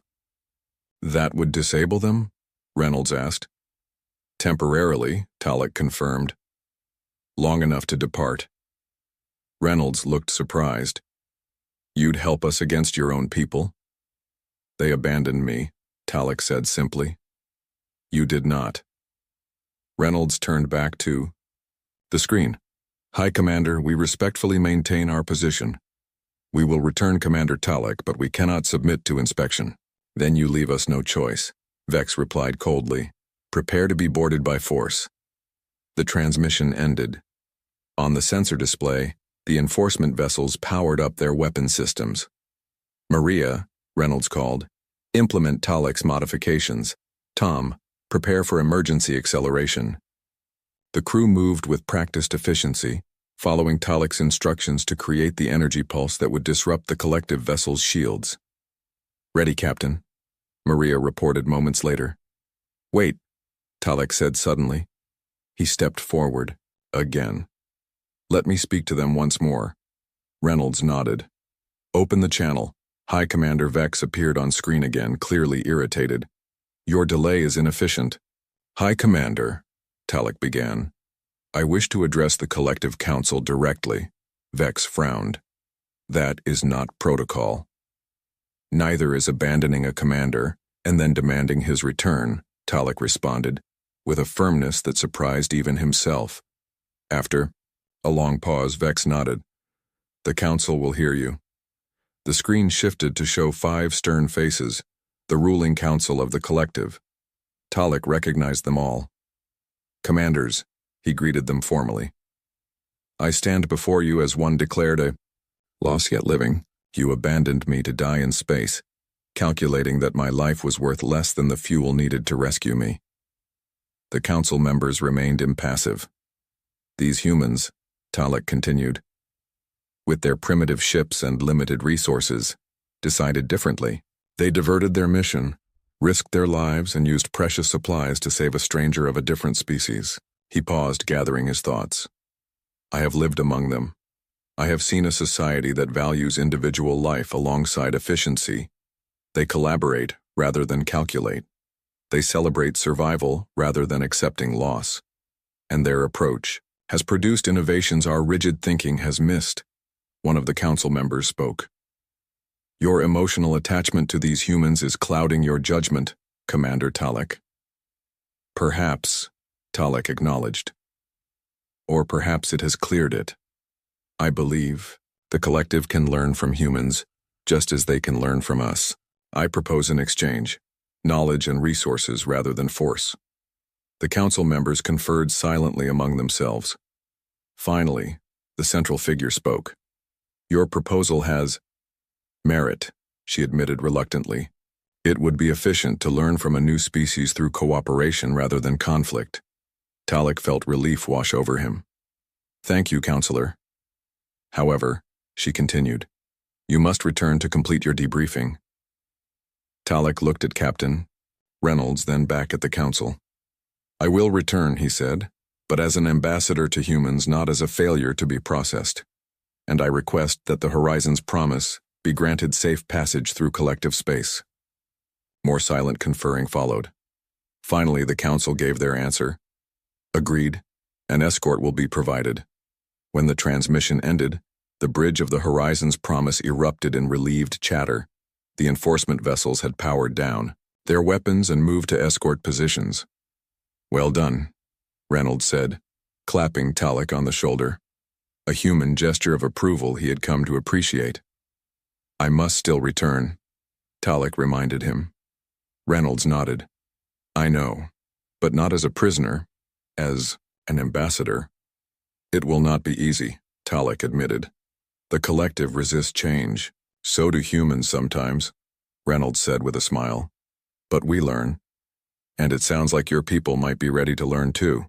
S1: "That would disable them?" Reynolds asked. "Temporarily," Talek confirmed. "Long enough to depart." Reynolds looked surprised. "You'd help us against your own people?" "They abandoned me," Talek said simply. "You did not." Reynolds turned back to the screen. "High Commander, we respectfully maintain our position. We will return Commander Talek, but we cannot submit to inspection." "Then you leave us no choice," Vex replied coldly. "Prepare to be boarded by force." The transmission ended. On the sensor display, the enforcement vessels powered up their weapon systems. "Maria," Reynolds called, "implement Talek's modifications. Tom, prepare for emergency acceleration." The crew moved with practiced efficiency, following Talik's instructions to create the energy pulse that would disrupt the collective vessel's shields. "Ready, Captain," Maria reported moments later. "Wait," Talik said suddenly. He stepped forward, again. "Let me speak to them once more." Reynolds nodded. "Open the channel." High Commander Vex appeared on screen again, clearly irritated. "Your delay is inefficient." "High Commander," Talik began, "I wish to address the Collective Council directly." Vex frowned. "That is not protocol." "Neither is abandoning a commander and then demanding his return," Talik responded, with a firmness that surprised even himself. After a long pause, Vex nodded. "The Council will hear you." The screen shifted to show 5 stern faces, the ruling council of the Collective. Talik recognized them all. "Commanders," he greeted them formally. "I stand before you as one declared a loss yet living. You abandoned me to die in space, calculating that my life was worth less than the fuel needed to rescue me." The council members remained impassive. "These humans," Talik continued, "with their primitive ships and limited resources, decided differently. They diverted their mission, risked their lives, and used precious supplies to save a stranger of a different species." He paused, gathering his thoughts. "I have lived among them. I have seen a society that values individual life alongside efficiency. They collaborate rather than calculate. They celebrate survival rather than accepting loss. And their approach has produced innovations our rigid thinking has missed." One of the council members spoke. "Your emotional attachment to these humans is clouding your judgment, Commander Talik." "Perhaps," Talik acknowledged. "Or perhaps it has cleared it. I believe the Collective can learn from humans, just as they can learn from us. I propose an exchange, knowledge and resources rather than force." The council members conferred silently among themselves. Finally, the central figure spoke. "Your proposal has merit," she admitted reluctantly. "It would be efficient to learn from a new species through cooperation rather than conflict." Talik felt relief wash over him. "Thank you, Counselor. However," she continued, "you must return to complete your debriefing." Talik looked at Captain Reynolds, then back at the council. "I will return," he said, "but as an ambassador to humans, not as a failure to be processed. And I request that the Horizon's promise be granted safe passage through collective space." More silent conferring followed. Finally, the council gave their answer. "Agreed. An escort will be provided." When the transmission ended, the bridge of the Horizon's promise erupted in relieved chatter. The enforcement vessels had powered down their weapons and moved to escort positions. "Well done," Reynolds said, clapping Talik on the shoulder. A human gesture of approval he had come to appreciate. "I must still return," Talik reminded him. Reynolds nodded. "I know, but not as a prisoner, as an ambassador." "It will not be easy," Talik admitted. "The Collective resists change. So do humans sometimes," Reynolds said with a smile. "But we learn. And it sounds like your people might be ready to learn too."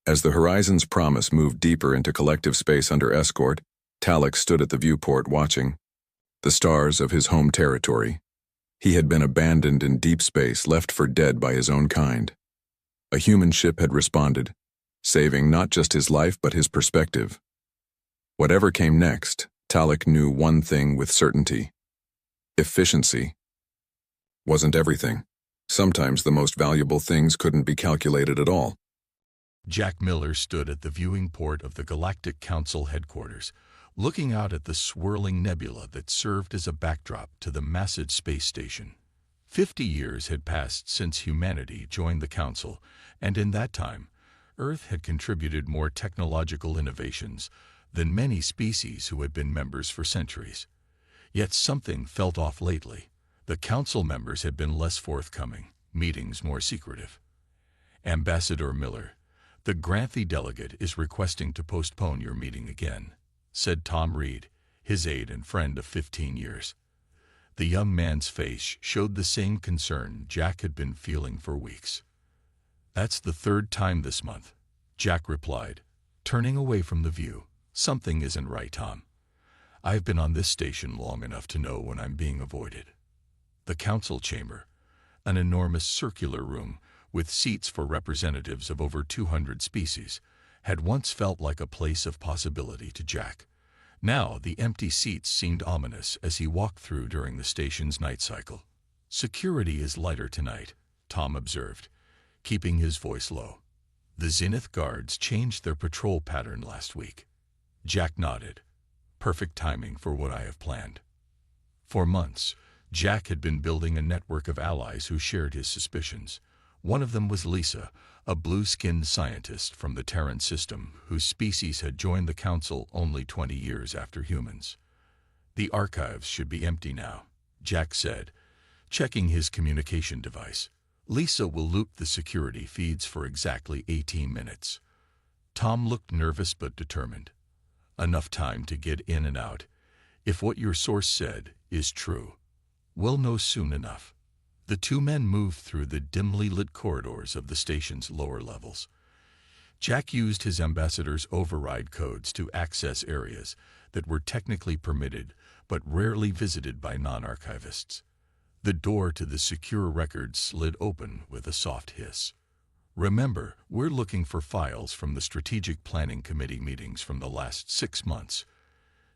S1: As the Horizon's promise moved deeper into collective space under escort, Talik stood at the viewport watching the stars of his home territory. He had been abandoned in deep space, left for dead by his own kind. A human ship had responded, saving not just his life but his perspective. Whatever came next, Talik knew one thing with certainty. Efficiency wasn't everything. Sometimes the most valuable things couldn't be calculated at all.
S2: Jack Miller stood at the viewing port of the Galactic Council headquarters, looking out at the swirling nebula that served as a backdrop to the massive space station. 50 years had passed since humanity joined the Council, and in that time, Earth had contributed more technological innovations than many species who had been members for centuries. Yet something felt off lately. The Council members had been less forthcoming, meetings more secretive. "Ambassador Miller, the Granthi delegate is requesting to postpone your meeting again," said Tom Reed, his aide and friend of 15 years. The young man's face showed the same concern Jack had been feeling for weeks. "That's the third time this month," Jack replied, turning away from the view. Something isn't right, Tom. I've been on this station long enough to know when I'm being avoided. The council chamber, an enormous circular room with seats for representatives of over 200 species, had once felt like a place of possibility to Jack. Now the empty seats seemed ominous as he walked through during the station's night cycle. "Security is lighter tonight," Tom observed, keeping his voice low. "The Zenith Guards changed their patrol pattern last week." Jack nodded. "Perfect timing for what I have planned." For months, Jack had been building a network of allies who shared his suspicions. One of them was Lisa, a blue-skinned scientist from the Terran system whose species had joined the Council only 20 years after humans. "The archives should be empty now," Jack said, checking his communication device. "Lisa will loop the security feeds for exactly 18 minutes. Tom looked nervous but determined. "Enough time to get in and out. If what your source said is true, we'll know soon enough." The two men moved through the dimly lit corridors of the station's lower levels. Jack used his ambassador's override codes to access areas that were technically permitted but rarely visited by non-archivists. The door to the secure records slid open with a soft hiss. "Remember, we're looking for files from the Strategic Planning Committee meetings from the last 6 months,"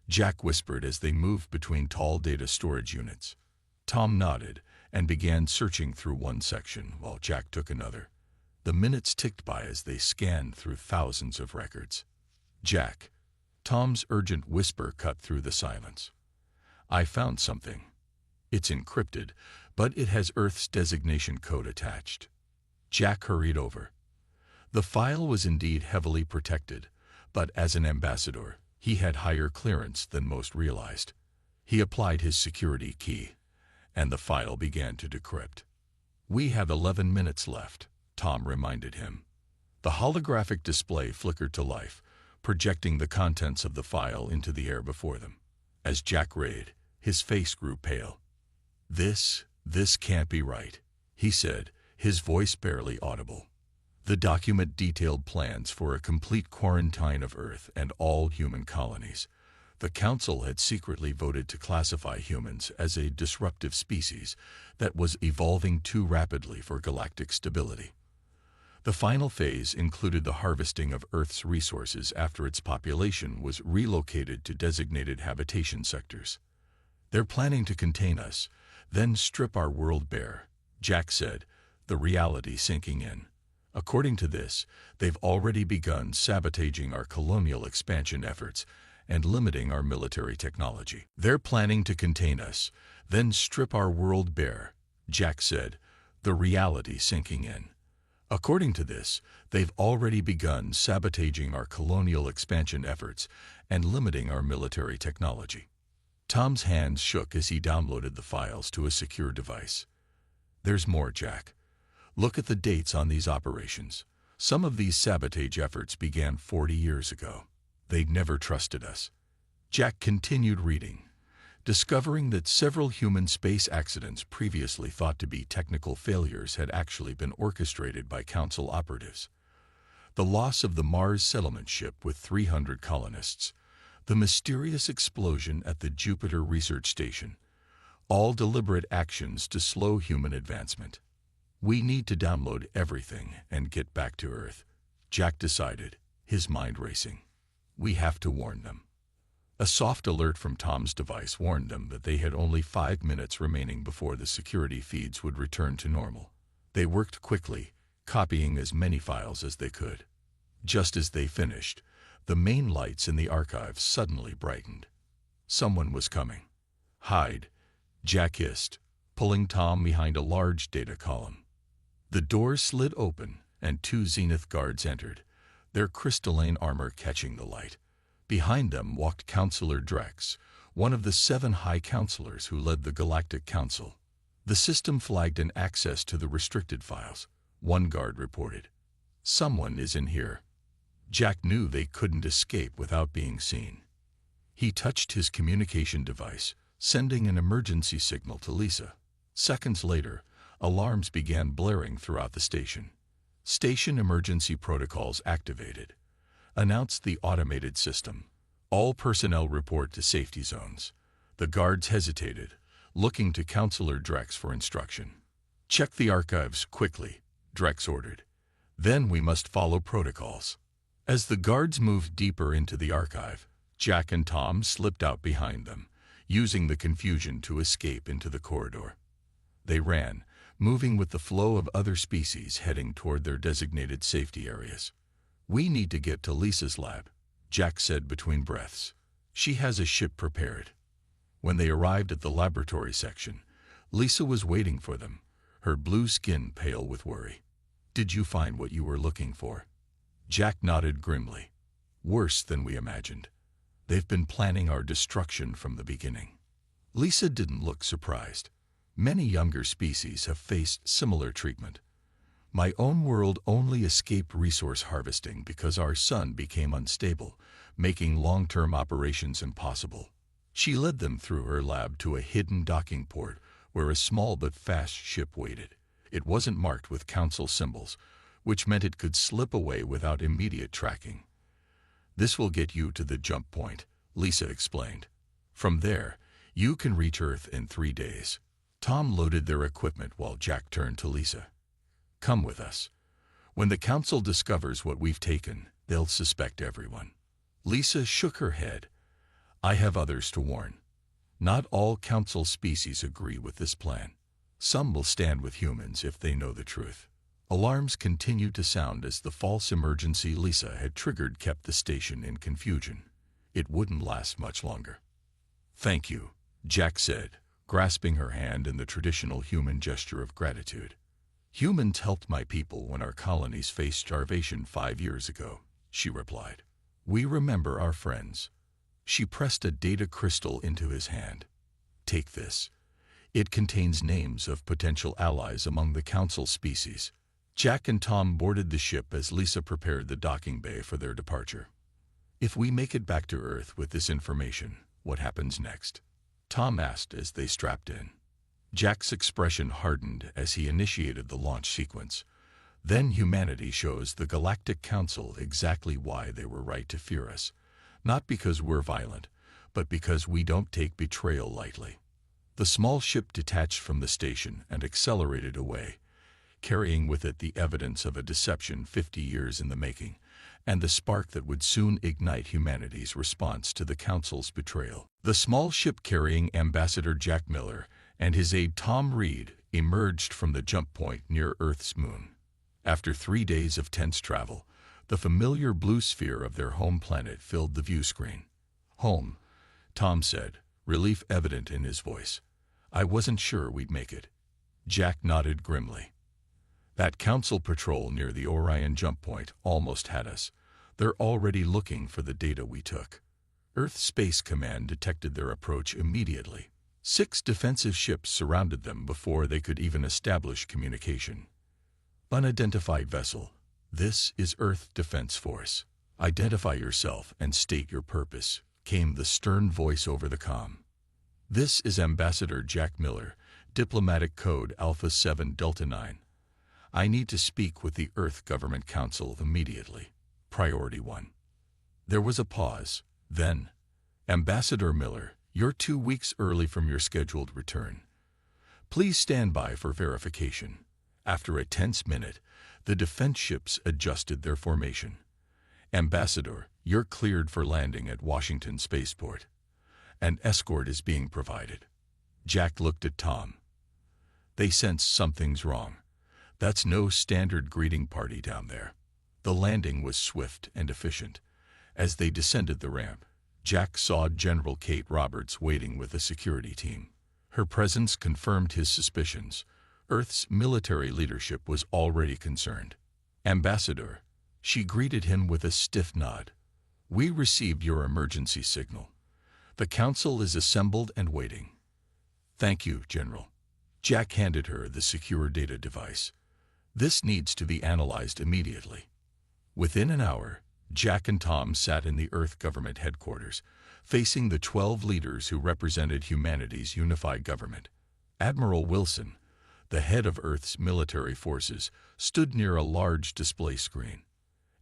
S2: Jack whispered as they moved between tall data storage units. Tom nodded and began searching through one section while Jack took another. The minutes ticked by as they scanned through thousands of records. "Jack," Tom's urgent whisper cut through the silence. "I found something. It's encrypted, but it has Earth's designation code attached." Jack hurried over. The file was indeed heavily protected, but as an ambassador, he had higher clearance than most realized. He applied his security key, and the file began to decrypt. "We have 11 minutes left," Tom reminded him. The holographic display flickered to life, projecting the contents of the file into the air before them. As Jack read, his face grew pale. This can't be right," he said, his voice barely audible. The document detailed plans for a complete quarantine of Earth and all human colonies. The Council had secretly voted to classify humans as a disruptive species that was evolving too rapidly for galactic stability. The final phase included the harvesting of Earth's resources after its population was relocated to designated habitation sectors. "They're planning to contain us, then strip our world bare," Jack said, the reality sinking in. "According to this, they've already begun sabotaging our colonial expansion efforts and limiting our military technology." "They're planning to contain us, then strip our world bare," Jack said, the reality sinking in. "According to this, they've already begun sabotaging our colonial expansion efforts and limiting our military technology." Tom's hands shook as he downloaded the files to a secure device. "There's more, Jack. Look at the dates on these operations. Some of these sabotage efforts began 40 years ago. They'd never trusted us." Jack continued reading, discovering that several human space accidents previously thought to be technical failures had actually been orchestrated by Council operatives. The loss of the Mars settlement ship with 300 colonists, the mysterious explosion at the Jupiter research station, all deliberate actions to slow human advancement. "We need to download everything and get back to Earth," Jack decided, his mind racing. "We have to warn them." A soft alert from Tom's device warned them that they had only 5 minutes remaining before the security feeds would return to normal. They worked quickly, copying as many files as they could. Just as they finished, the main lights in the archives suddenly brightened. Someone was coming. "Hide," Jack hissed, pulling Tom behind a large data column. The door slid open, and 2 Zenith guards entered, their crystalline armor catching the light. Behind them walked Counselor Drex, one of the 7 High Counselors who led the Galactic Council. The system flagged an access to the restricted files, one guard reported. "Someone is in here." Jack knew they couldn't escape without being seen. He touched his communication device, sending an emergency signal to Lisa. Seconds later, alarms began blaring throughout the station. "Station emergency protocols activated," announced the automated system. All personnel report to safety zones. The guards hesitated, looking to Counselor Drex for instruction. Check the archives quickly, Drex ordered. Then we must follow protocols. As the guards moved deeper into the archive, Jack and Tom slipped out behind them, using the confusion to escape into the corridor. They ran, moving with the flow of other species heading toward their designated safety areas. We need to get to Lisa's lab, Jack said between breaths. She has a ship prepared. When they arrived at the laboratory section, Lisa was waiting for them, her blue skin pale with worry. Did you find what you were looking for? Jack nodded grimly. Worse than we imagined. They've been planning our destruction from the beginning. Lisa didn't look surprised. Many younger species have faced similar treatment. My own world only escaped resource harvesting because our sun became unstable, making long-term operations impossible. She led them through her lab to a hidden docking port where a small but fast ship waited. It wasn't marked with council symbols, which meant it could slip away without immediate tracking. This will get you to the jump point, Lisa explained. From there, you can reach Earth in 3 days. Tom loaded their equipment while Jack turned to Lisa. Come with us. When the council discovers what we've taken, they'll suspect everyone. Lisa shook her head. I have others to warn. Not all council species agree with this plan. Some will stand with humans if they know the truth. Alarms continued to sound as the false emergency Lisa had triggered kept the station in confusion. It wouldn't last much longer. Thank you, Jack said, grasping her hand in the traditional human gesture of gratitude. Humans helped my people when our colonies faced starvation 5 years ago, she replied. We remember our friends. She pressed a data crystal into his hand. Take this. It contains names of potential allies among the council species. Jack and Tom boarded the ship as Lisa prepared the docking bay for their departure. If we make it back to Earth with this information, what happens next? Tom asked as they strapped in. Jack's expression hardened as he initiated the launch sequence. Then humanity shows the Galactic Council exactly why they were right to fear us. Not because we're violent, but because we don't take betrayal lightly. The small ship detached from the station and accelerated away, carrying with it the evidence of a deception 50 years in the making, and the spark that would soon ignite humanity's response to the Council's betrayal. The small ship carrying Ambassador Jack Miller and his aide Tom Reed emerged from the jump point near Earth's moon. After 3 days of tense travel, the familiar blue sphere of their home planet filled the view screen. Home, Tom said, relief evident in his voice. I wasn't sure we'd make it. Jack nodded grimly. That council patrol near the Orion jump point almost had us. They're already looking for the data we took. Earth Space Command detected their approach immediately. 6 defensive ships surrounded them before they could even establish communication. Unidentified vessel. This is Earth Defense Force. Identify yourself and state your purpose, came the stern voice over the comm. This is Ambassador Jack Miller, Diplomatic Code Alpha 7 Delta 9. I need to speak with the Earth Government Council immediately. Priority 1. There was a pause. Then, Ambassador Miller, you're 2 weeks early from your scheduled return. Please stand by for verification. After a tense minute, the defense ships adjusted their formation. Ambassador, you're cleared for landing at Washington Spaceport. An escort is being provided. Jack looked at Tom. They sense something's wrong. That's no standard greeting party down there. The landing was swift and efficient. As they descended the ramp, Jack saw General Kate Roberts waiting with a security team. Her presence confirmed his suspicions. Earth's military leadership was already concerned. Ambassador, she greeted him with a stiff nod. We received your emergency signal. The council is assembled and waiting. Thank you, General. Jack handed her the secure data device. This needs to be analyzed immediately. Within an hour, Jack and Tom sat in the Earth Government headquarters, facing the 12 leaders who represented humanity's unified government. Admiral Wilson, the head of Earth's military forces, stood near a large display screen.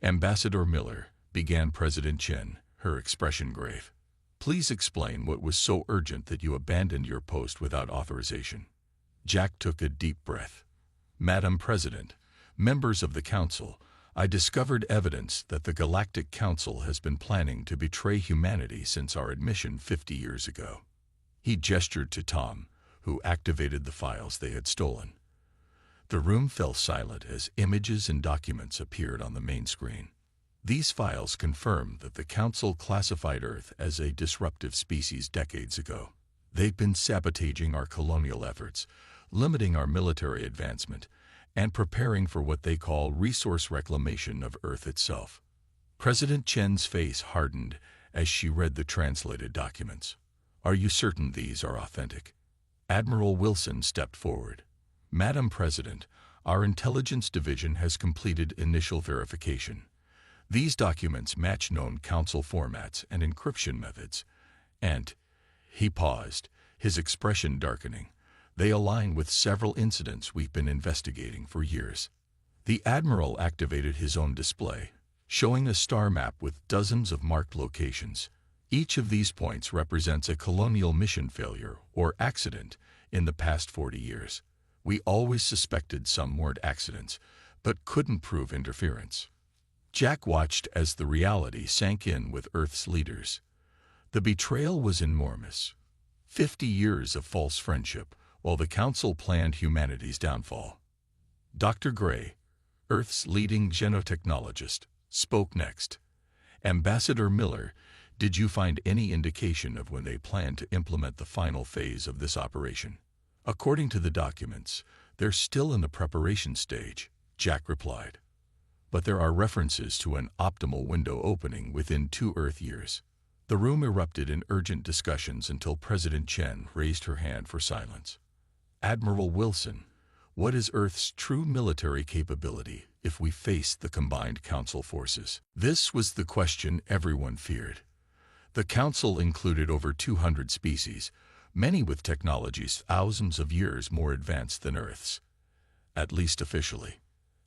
S2: Ambassador Miller, began President Chen, her expression grave. "Please explain what was so urgent that you abandoned your post without authorization." Jack took a deep breath. "Madam President, members of the Council, I discovered evidence that the Galactic Council has been planning to betray humanity since our admission 50 years ago." He gestured to Tom, who activated the files they had stolen. The room fell silent as images and documents appeared on the main screen. These files confirm that the Council classified Earth as a disruptive species decades ago. They've been sabotaging our colonial efforts, limiting our military advancement, and preparing for what they call resource reclamation of Earth itself. President Chen's face hardened as she read the translated documents. "Are you certain these are authentic?" Admiral Wilson stepped forward. "Madam President, our intelligence division has completed initial verification. These documents match known Council formats and encryption methods, and—" He paused, his expression darkening. "They align with several incidents we've been investigating for years." The Admiral activated his own display, showing a star map with dozens of marked locations. Each of these points represents a colonial mission failure or accident in the past 40 years. We always suspected some weren't accidents, but couldn't prove interference. Jack watched as the reality sank in with Earth's leaders. The betrayal was enormous. 50 years of false friendship, while the Council planned humanity's downfall. Dr. Gray, Earth's leading genotechnologist, spoke next. "Ambassador Miller, did you find any indication of when they plan to implement the final phase of this operation?" "According to the documents, they're still in the preparation stage," Jack replied. "But there are references to an optimal window opening within 2 Earth years." The room erupted in urgent discussions until President Chen raised her hand for silence. "Admiral Wilson, what is Earth's true military capability if we face the combined Council forces?" This was the question everyone feared. The Council included over 200 species, many with technologies thousands of years more advanced than Earth's. At least officially.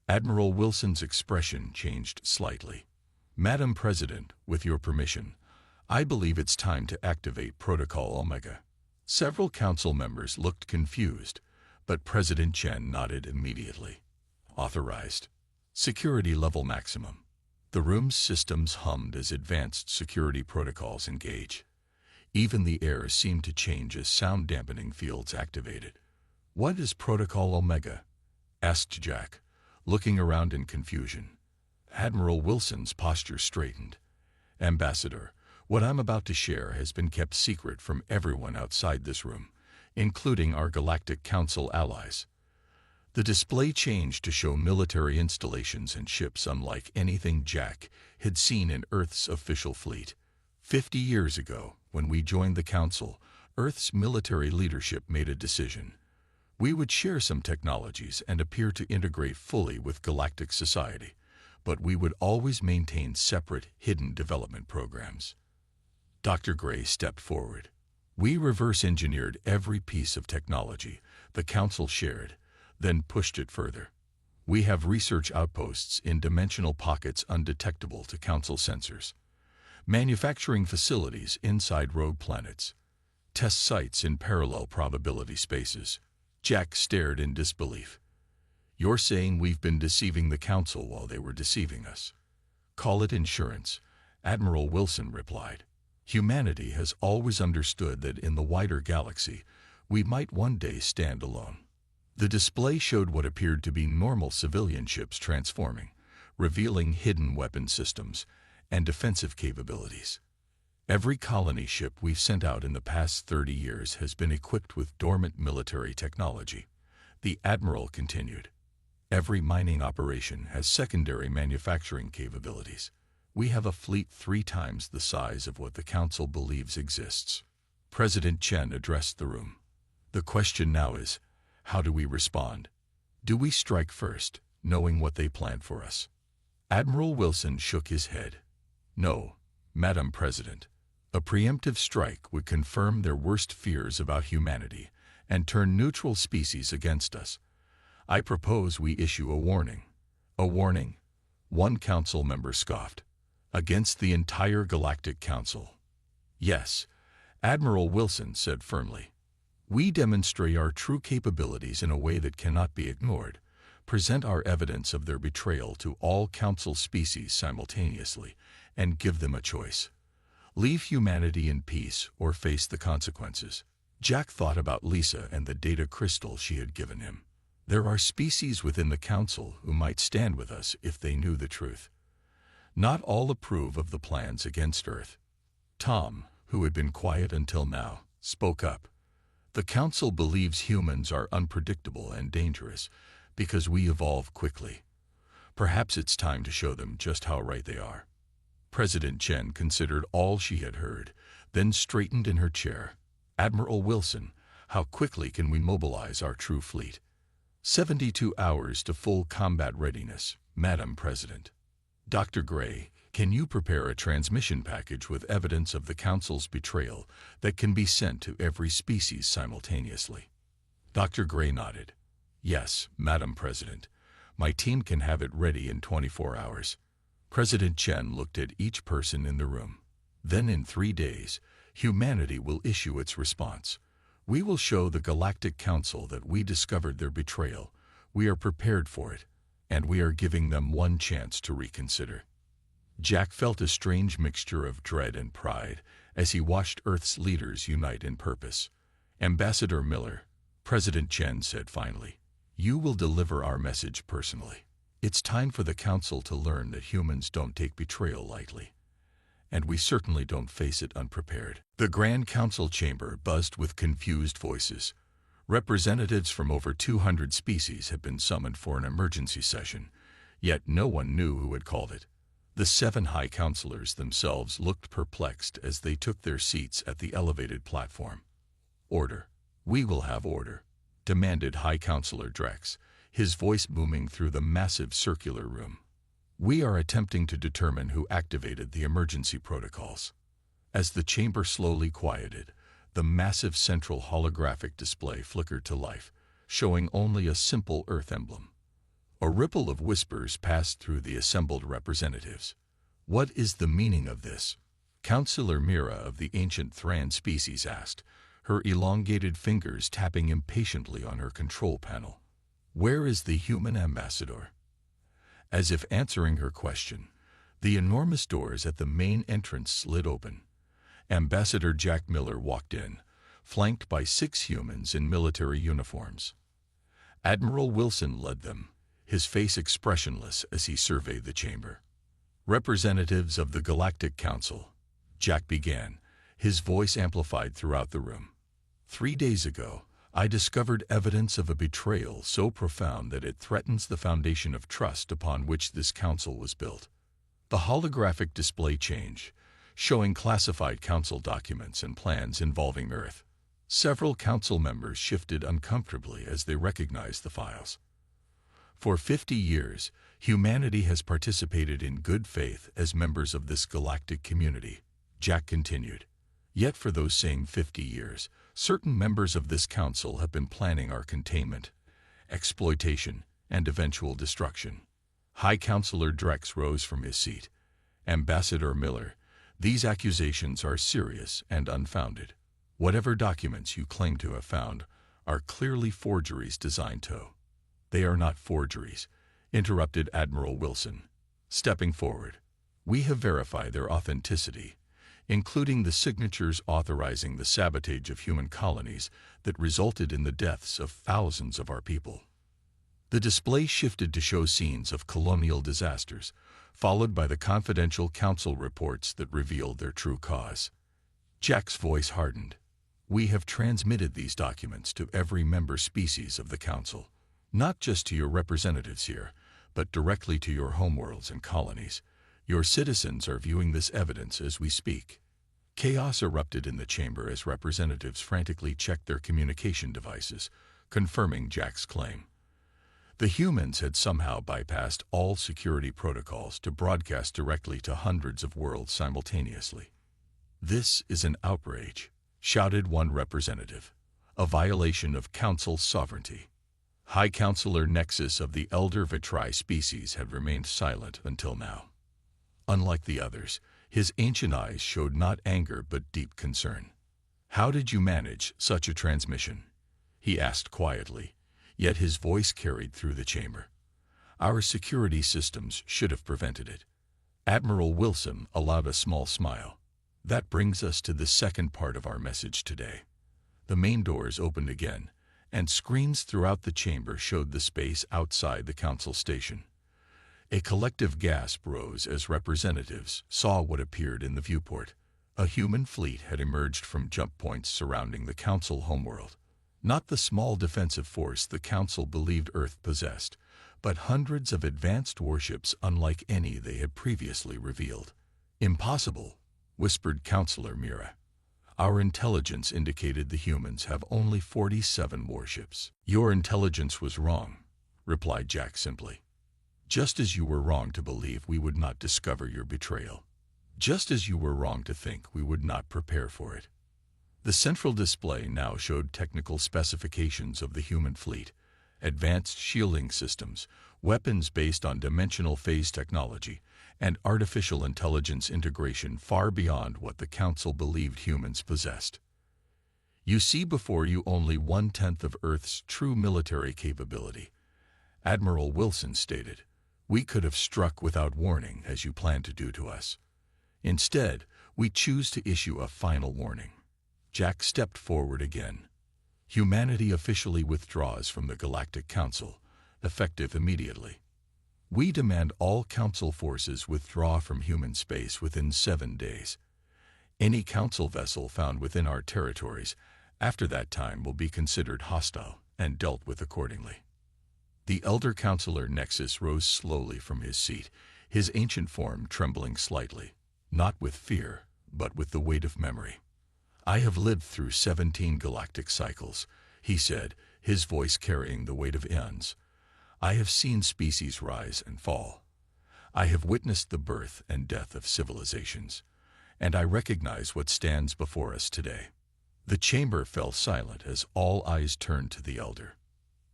S2: Admiral Wilson's expression changed slightly. "Madam President, with your permission, I believe it's time to activate Protocol Omega." Several Council members looked confused, but President Chen nodded immediately. "Authorized. Security level maximum." The room's systems hummed as advanced security protocols engaged. Even the air seemed to change as sound-dampening fields activated. "What is Protocol Omega?" asked Jack, looking around in confusion. Admiral Wilson's posture straightened. "Ambassador, what I'm about to share has been kept secret from everyone outside this room, including our Galactic Council allies." The display changed to show military installations and ships unlike anything Jack had seen in Earth's official fleet. 50 years ago, when we joined the Council, Earth's military leadership made a decision. We would share some technologies and appear to integrate fully with galactic society, but we would always maintain separate, hidden development programs. Dr. Gray stepped forward. "We reverse-engineered every piece of technology the Council shared, then pushed it further. We have research outposts in dimensional pockets undetectable to Council sensors, manufacturing facilities inside rogue planets, test sites in parallel probability spaces." Jack stared in disbelief. "You're saying we've been deceiving the Council while they were deceiving us?" "Call it insurance," Admiral Wilson replied. "Humanity has always understood that in the wider galaxy, we might one day stand alone." The display showed what appeared to be normal civilian ships transforming, revealing hidden weapon systems and defensive capabilities. "Every colony ship we've sent out in the past 30 years has been equipped with dormant military technology," the Admiral continued. "Every mining operation has secondary manufacturing capabilities. We have a fleet 3 times the size of what the Council believes exists." President Chen addressed the room. "The question now is, how do we respond? Do we strike first, knowing what they planned for us?" Admiral Wilson shook his head. "No, Madam President. A preemptive strike would confirm their worst fears about humanity and turn neutral species against us. I propose we issue a warning." "A warning?" One Council member scoffed. Against the entire Galactic Council. Yes, Admiral Wilson said firmly. We demonstrate our true capabilities in a way that cannot be ignored, present our evidence of their betrayal to all Council species simultaneously, and give them a choice. Leave humanity in peace or face the consequences. Jack thought about Lisa and the data crystal she had given him. There are species within the Council who might stand with us if they knew the truth. Not all approve of the plans against Earth. Tom, who had been quiet until now, spoke up. The Council believes humans are unpredictable and dangerous because we evolve quickly. Perhaps it's time to show them just how right they are. President Chen considered all she had heard, then straightened in her chair. Admiral Wilson, how quickly can we mobilize our true fleet? 72 hours to full combat readiness, Madam President. Dr. Gray, can you prepare a transmission package with evidence of the Council's betrayal that can be sent to every species simultaneously? Dr. Gray nodded. Yes, Madam President. My team can have it ready in 24 hours. President Chen looked at each person in the room. Then in 3 days, humanity will issue its response. We will show the Galactic Council that we discovered their betrayal. We are prepared for it, and we are giving them one chance to reconsider. Jack felt a strange mixture of dread and pride as he watched Earth's leaders unite in purpose. Ambassador Miller, President Chen said finally, you will deliver our message personally. It's time for the Council to learn that humans don't take betrayal lightly. And we certainly don't face it unprepared. The Grand Council chamber buzzed with confused voices. Representatives from over 200 species had been summoned for an emergency session, yet no one knew who had called it. The 7 High Counselors themselves looked perplexed as they took their seats at the elevated platform. Order. We will have order, demanded High Counselor Drex, his voice booming through the massive circular room. We are attempting to determine who activated the emergency protocols. As the chamber slowly quieted, the massive central holographic display flickered to life, showing only a simple Earth emblem. A ripple of whispers passed through the assembled representatives. What is the meaning of this? Counselor Mira of the ancient Thran species asked, her elongated fingers tapping impatiently on her control panel. Where is the human ambassador? As if answering her question, the enormous doors at the main entrance slid open. Ambassador Jack Miller walked in, flanked by 6 humans in military uniforms. Admiral Wilson led them, his face expressionless as he surveyed the chamber. Representatives of the Galactic Council, Jack began, his voice amplified throughout the room. 3 days ago, I discovered evidence of a betrayal so profound that it threatens the foundation of trust upon which this council was built. The holographic display changed, showing classified council documents and plans involving Earth. Several council members shifted uncomfortably as they recognized the files. For 50 years, humanity has participated in good faith as members of this galactic community, Jack continued. Yet for those same 50 years, certain members of this council have been planning our containment, exploitation, and eventual destruction. High Counselor Drex rose from his seat. Ambassador Miller, these accusations are serious and unfounded. Whatever documents you claim to have found are clearly forgeries designed to. They are not forgeries, interrupted Admiral Wilson, stepping forward. We have verified their authenticity, including the signatures authorizing the sabotage of human colonies that resulted in the deaths of thousands of our people. The display shifted to show scenes of colonial disasters, followed by the confidential council reports that revealed their true cause. Jack's voice hardened. We have transmitted these documents to every member species of the council, not just to your representatives here, but directly to your homeworlds and colonies. Your citizens are viewing this evidence as we speak. Chaos erupted in the chamber as representatives frantically checked their communication devices, confirming Jack's claim. The humans had somehow bypassed all security protocols to broadcast directly to hundreds of worlds simultaneously. This is an outrage, shouted one representative. A violation of Council sovereignty. High Counselor Nexus of the Elder Vitri species had remained silent until now. Unlike the others, his ancient eyes showed not anger but deep concern. "How did you manage such a transmission?" he asked quietly, yet his voice carried through the chamber. "Our security systems should have prevented it." Admiral Wilson allowed a small smile. "That brings us to the second part of our message today." The main doors opened again, and screens throughout the chamber showed the space outside the council station. A collective gasp rose as representatives saw what appeared in the viewport. A human fleet had emerged from jump points surrounding the council homeworld. Not the small defensive force the council believed Earth possessed, but hundreds of advanced warships unlike any they had previously revealed. "Impossible," whispered Counselor Mira. "Our intelligence indicated the humans have only 47 warships." "Your intelligence was wrong," replied Jack simply. "Just as you were wrong to believe we would not discover your betrayal. Just as you were wrong to think we would not prepare for it." The central display now showed technical specifications of the human fleet, advanced shielding systems, weapons based on dimensional phase technology, and artificial intelligence integration far beyond what the Council believed humans possessed. "You see before you only 1/10 of Earth's true military capability," Admiral Wilson stated. "We could have struck without warning, as you planned to do to us. Instead, we choose to issue a final warning." Jack stepped forward again. "Humanity officially withdraws from the Galactic Council, effective immediately. We demand all Council forces withdraw from human space within 7 days. Any Council vessel found within our territories after that time will be considered hostile and dealt with accordingly." The elder Counselor Nexus rose slowly from his seat, his ancient form trembling slightly, not with fear, but with the weight of memory. "I have lived through 17 galactic cycles," he said, his voice carrying the weight of eons. "I have seen species rise and fall. I have witnessed the birth and death of civilizations, and I recognize what stands before us today." The chamber fell silent as all eyes turned to the elder.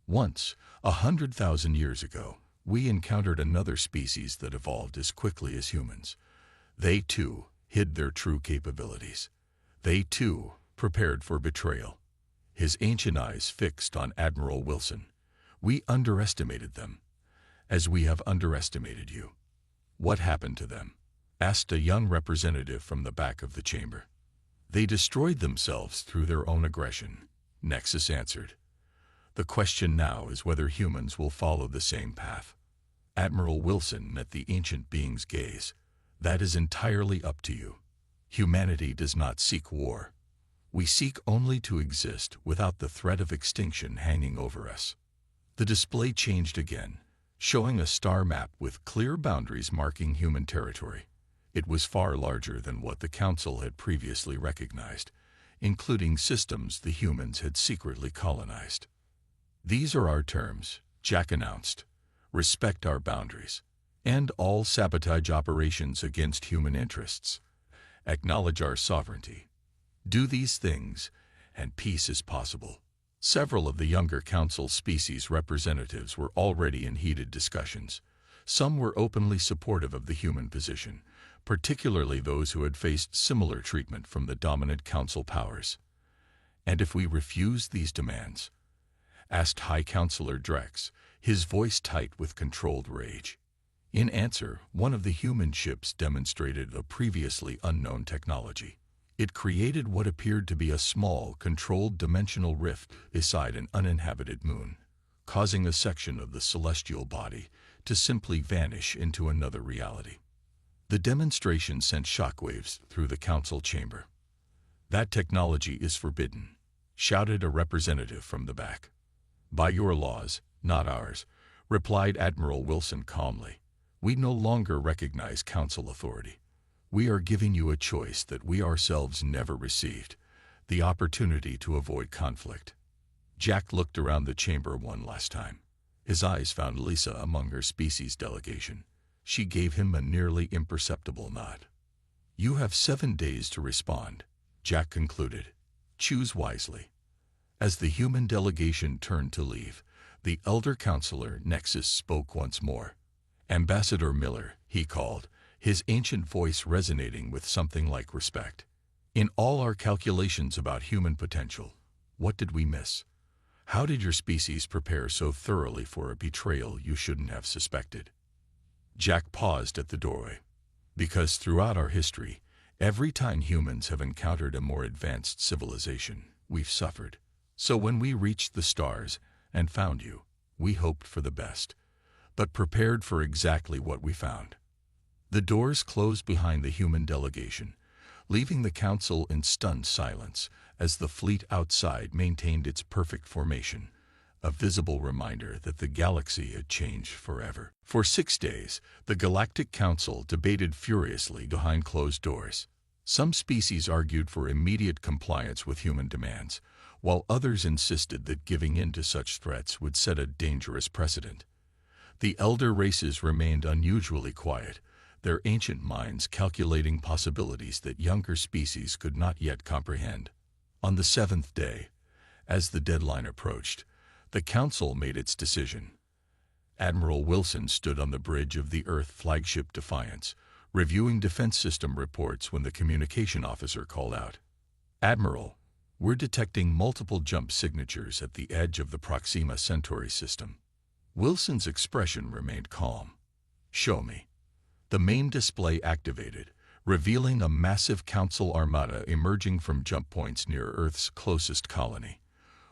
S2: "Once, 100,000 years ago, we encountered another species that evolved as quickly as humans. They, too, hid their true capabilities. They, too, prepared for betrayal." His ancient eyes fixed on Admiral Wilson. "We underestimated them, as we have underestimated you." "What happened to them?" asked a young representative from the back of the chamber. "They destroyed themselves through their own aggression," Nexus answered. "The question now is whether humans will follow the same path." Admiral Wilson met the ancient being's gaze. "That is entirely up to you. Humanity does not seek war. We seek only to exist without the threat of extinction hanging over us." The display changed again, showing a star map with clear boundaries marking human territory. It was far larger than what the Council had previously recognized, including systems the humans had secretly colonized. "These are our terms," Jack announced. "Respect our boundaries. End all sabotage operations against human interests. Acknowledge our sovereignty. Do these things, and peace is possible." Several of the younger Council species representatives were already in heated discussions. Some were openly supportive of the human position, particularly those who had faced similar treatment from the dominant Council powers. "And if we refuse these demands?" asked High Counselor Drex, his voice tight with controlled rage. In answer, one of the human ships demonstrated a previously unknown technology. It created what appeared to be a small, controlled dimensional rift beside an uninhabited moon, causing a section of the celestial body to simply vanish into another reality. The demonstration sent shockwaves through the Council chamber. "That technology is forbidden," shouted a representative from the back. "By your laws, not ours," replied Admiral Wilson calmly. "We no longer recognize Council authority. We are giving you a choice that we ourselves never received, the opportunity to avoid conflict." Jack looked around the chamber one last time. His eyes found Lisa among her species delegation. She gave him a nearly imperceptible nod. "You have 7 days to respond," Jack concluded. "Choose wisely." As the human delegation turned to leave, the elder Counselor Nexus spoke once more. "Ambassador Miller," he called, his ancient voice resonating with something like respect. "In all our calculations about human potential, what did we miss? How did your species prepare so thoroughly for a betrayal you shouldn't have suspected?" Jack paused at the doorway. "Because throughout our history, every time humans have encountered a more advanced civilization, we've suffered. So when we reached the stars and found you, we hoped for the best, but prepared for exactly what we found." The doors closed behind the human delegation, leaving the council in stunned silence as the fleet outside maintained its perfect formation, a visible reminder that the galaxy had changed forever. For 6 days, the Galactic Council debated furiously behind closed doors. Some species argued for immediate compliance with human demands, while others insisted that giving in to such threats would set a dangerous precedent. The elder races remained unusually quiet, their ancient minds calculating possibilities that younger species could not yet comprehend. On the 7th day, as the deadline approached, the Council made its decision. Admiral Wilson stood on the bridge of the Earth flagship Defiance, reviewing defense system reports when the communication officer called out, "Admiral, we're detecting multiple jump signatures at the edge of the Proxima Centauri system." Wilson's expression remained calm. "Show me." The main display activated, revealing a massive Council armada emerging from jump points near Earth's closest colony.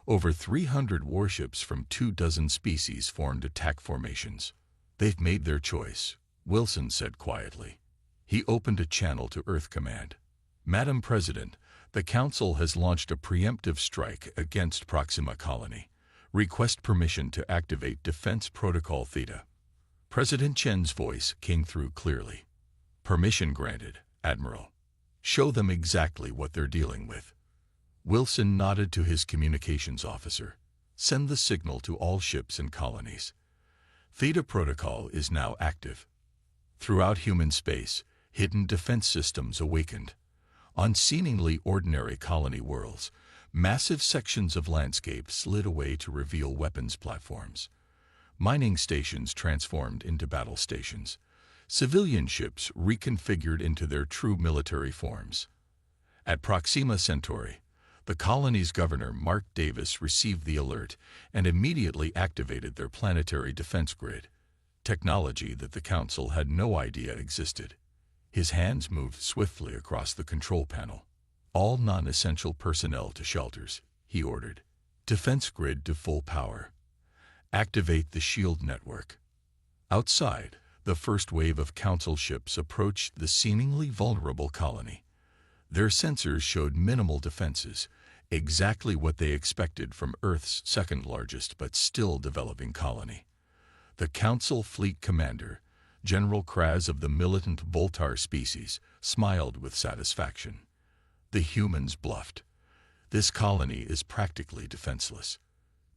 S2: Over 300 warships from 24 species formed attack formations. "They've made their choice," Wilson said quietly. He opened a channel to Earth Command. "Madam President, the Council has launched a preemptive strike against Proxima Colony. Request permission to activate Defense Protocol Theta." President Chen's voice came through clearly. "Permission granted, Admiral. Show them exactly what they're dealing with." Wilson nodded to his communications officer. "Send the signal to all ships and colonies. Theta Protocol is now active." Throughout human space, hidden defense systems awakened. On seemingly ordinary colony worlds, massive sections of landscape slid away to reveal weapons platforms. Mining stations transformed into battle stations. Civilian ships reconfigured into their true military forms. At Proxima Centauri, the colony's governor, Mark Davis, received the alert and immediately activated their planetary defense grid, technology that the Council had no idea existed. His hands moved swiftly across the control panel. "All non-essential personnel to shelters," he ordered. "Defense grid to full power. Activate the shield network." Outside, the first wave of Council ships approached the seemingly vulnerable colony. Their sensors showed minimal defenses, exactly what they expected from Earth's second-largest but still developing colony. The Council Fleet Commander, General Crusade of the militant Voltar species, smiled with satisfaction. The humans bluffed. "This colony is practically defenseless.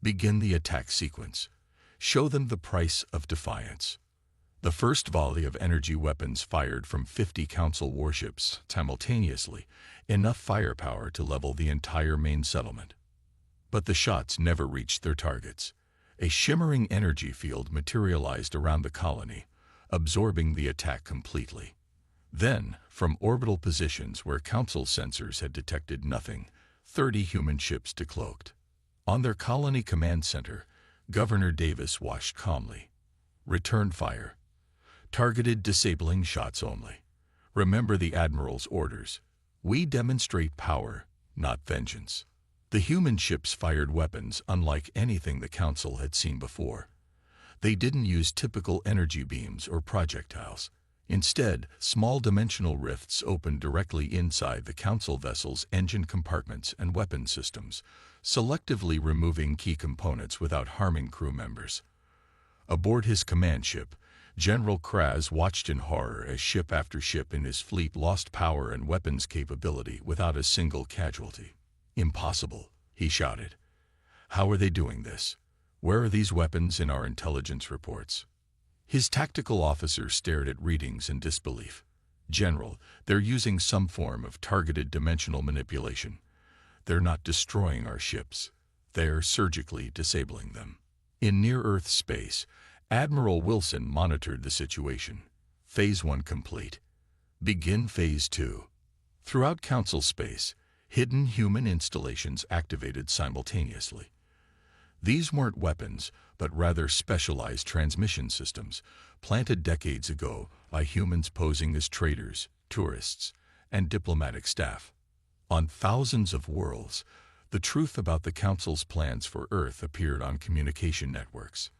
S2: Begin the attack sequence. Show them the price of defiance." The first volley of energy weapons fired from 50 Council warships simultaneously, enough firepower to level the entire main settlement. But the shots never reached their targets. A shimmering energy field materialized around the colony, absorbing the attack completely. Then, from orbital positions where Council sensors had detected nothing, 30 human ships decloaked. On their colony command center, Governor Davis watched calmly. "Return fire. Targeted disabling shots only. Remember the Admiral's orders. We demonstrate power, not vengeance." The human ships fired weapons unlike anything the Council had seen before. They didn't use typical energy beams or projectiles. Instead, small dimensional rifts opened directly inside the Council vessel's engine compartments and weapon systems, selectively removing key components without harming crew members. Aboard his command ship, General Crusade watched in horror as ship after ship in his fleet lost power and weapons capability without a single casualty. "Impossible," he shouted. "How are they doing this? Where are these weapons in our intelligence reports?" His tactical officer stared at readings in disbelief. "General, they're using some form of targeted dimensional manipulation. They're not destroying our ships. They're surgically disabling them." In near-Earth space, Admiral Wilson monitored the situation. Phase 1 complete. Begin Phase 2. Throughout Council space, hidden human installations activated simultaneously. These weren't weapons, but rather specialized transmission systems, planted decades ago by humans posing as traders, tourists, and diplomatic staff. On thousands of worlds, the truth about the Council's plans for Earth appeared on communication networks.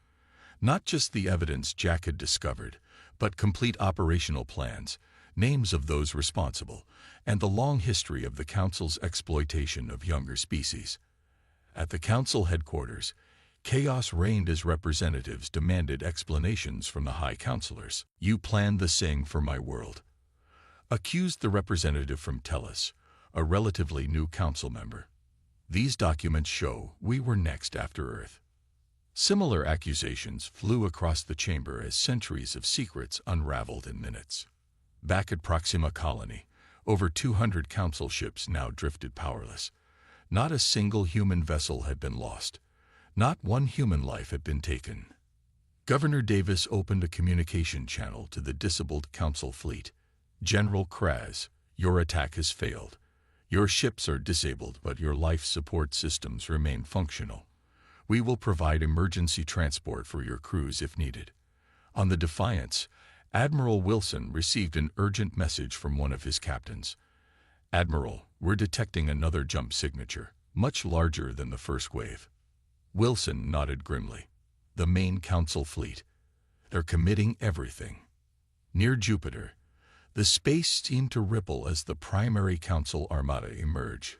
S2: Not just the evidence Jack had discovered, but complete operational plans, names of those responsible, and the long history of the Council's exploitation of younger species. At the Council headquarters, chaos reigned as representatives demanded explanations from the High Councilors. "You planned the same for my world," accused the representative from Tellus, a relatively new council member. "These documents show we were next after Earth." Similar accusations flew across the chamber as centuries of secrets unraveled in minutes. Back at Proxima Colony, over 200 council ships now drifted powerless. Not a single human vessel had been lost. Not one human life had been taken. Governor Davis opened a communication channel to the disabled council fleet. "General Crusade, your attack has failed. Your ships are disabled, but your life support systems remain functional. We will provide emergency transport for your crews if needed." On the Defiance, Admiral Wilson received an urgent message from one of his captains. "Admiral, we're detecting another jump signature, much larger than the first wave." Wilson nodded grimly. "The main council fleet. They're committing everything." Near Jupiter, the space seemed to ripple as the primary council armada emerged.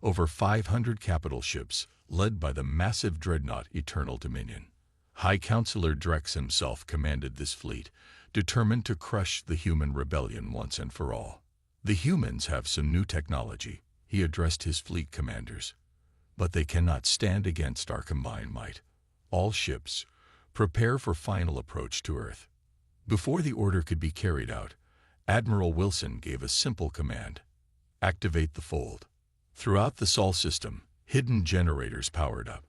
S2: Over 500 capital ships, led by the massive dreadnought Eternal Dominion. High Councilor Drex himself commanded this fleet, determined to crush the human rebellion once and for all. "The humans have some new technology," he addressed his fleet commanders. "But they cannot stand against our combined might. All ships, prepare for final approach to Earth." Before the order could be carried out, Admiral Wilson gave a simple command: "Activate the fold." Throughout the Sol system, hidden generators powered up.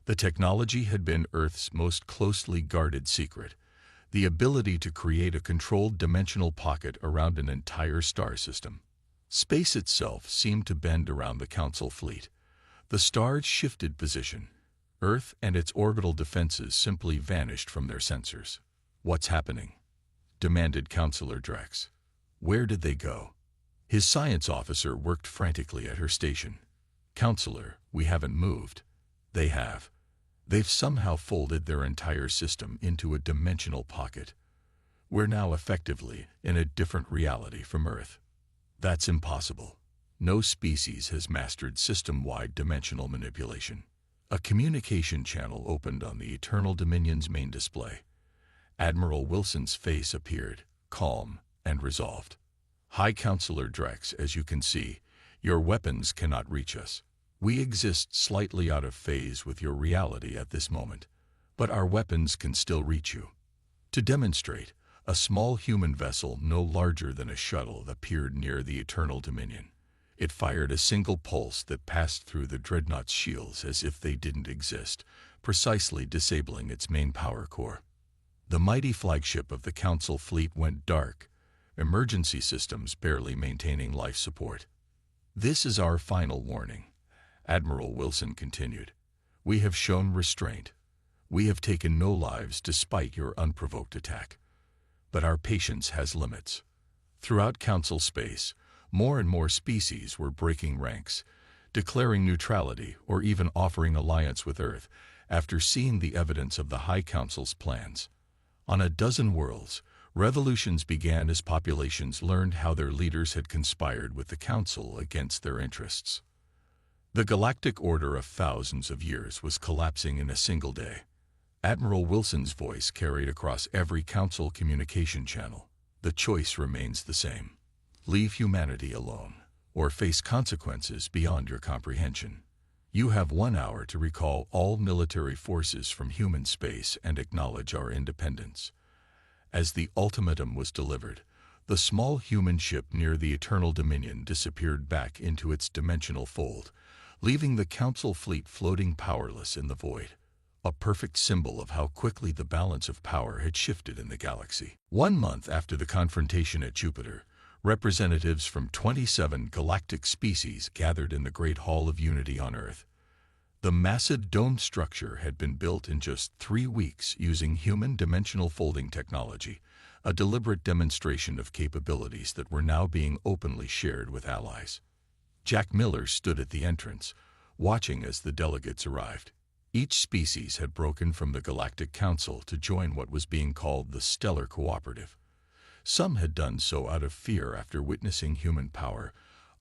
S2: The technology had been Earth's most closely guarded secret, the ability to create a controlled dimensional pocket around an entire star system. Space itself seemed to bend around the Council fleet. The stars shifted position. Earth and its orbital defenses simply vanished from their sensors. "What's happening?" demanded Councilor Drex. "Where did they go?" His science officer worked frantically at her station. "Counselor, we haven't moved." "They have. They've somehow folded their entire system into a dimensional pocket. We're now effectively in a different reality from Earth." "That's impossible. No species has mastered system-wide dimensional manipulation." A communication channel opened on the Eternal Dominion's main display. Admiral Wilson's face appeared, calm and resolved. "High Councilor Drex, as you can see, your weapons cannot reach us. We exist slightly out of phase with your reality at this moment, but our weapons can still reach you." To demonstrate, a small human vessel no larger than a shuttle appeared near the Eternal Dominion. It fired a single pulse that passed through the dreadnought's shields as if they didn't exist, precisely disabling its main power core. The mighty flagship of the Council fleet went dark, emergency systems barely maintaining life support. "This is our final warning," Admiral Wilson continued. "We have shown restraint. We have taken no lives despite your unprovoked attack. But our patience has limits." Throughout Council space, more and more species were breaking ranks, declaring neutrality or even offering alliance with Earth after seeing the evidence of the High Council's plans. On a dozen worlds, revolutions began as populations learned how their leaders had conspired with the Council against their interests. The galactic order of thousands of years was collapsing in a single day. Admiral Wilson's voice carried across every Council communication channel. "The choice remains the same. Leave humanity alone, or face consequences beyond your comprehension. You have 1 hour to recall all military forces from human space and acknowledge our independence." As the ultimatum was delivered, the small human ship near the Eternal Dominion disappeared back into its dimensional fold, leaving the Council fleet floating powerless in the void. A perfect symbol of how quickly the balance of power had shifted in the galaxy. 1 month after the confrontation at Jupiter, Representatives from 27 galactic species gathered in the Great Hall of Unity on Earth. The massive dome structure had been built in just 3 weeks using human dimensional folding technology, a deliberate demonstration of capabilities that were now being openly shared with allies. Jack Miller stood at the entrance, watching as the delegates arrived. Each species had broken from the Galactic Council to join what was being called the Stellar Cooperative. Some had done so out of fear after witnessing human power,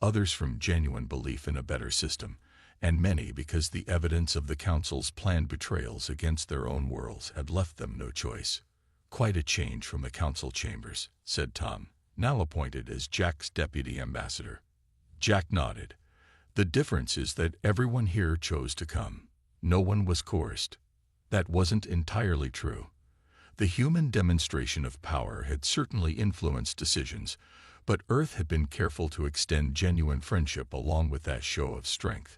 S2: others from genuine belief in a better system, and many because the evidence of the Council's planned betrayals against their own worlds had left them no choice. "Quite a change from the Council chambers," said Tom, now appointed as Jack's deputy ambassador. Jack nodded. "The difference is that everyone here chose to come. No one was coerced." That wasn't entirely true. The human demonstration of power had certainly influenced decisions, but Earth had been careful to extend genuine friendship along with that show of strength.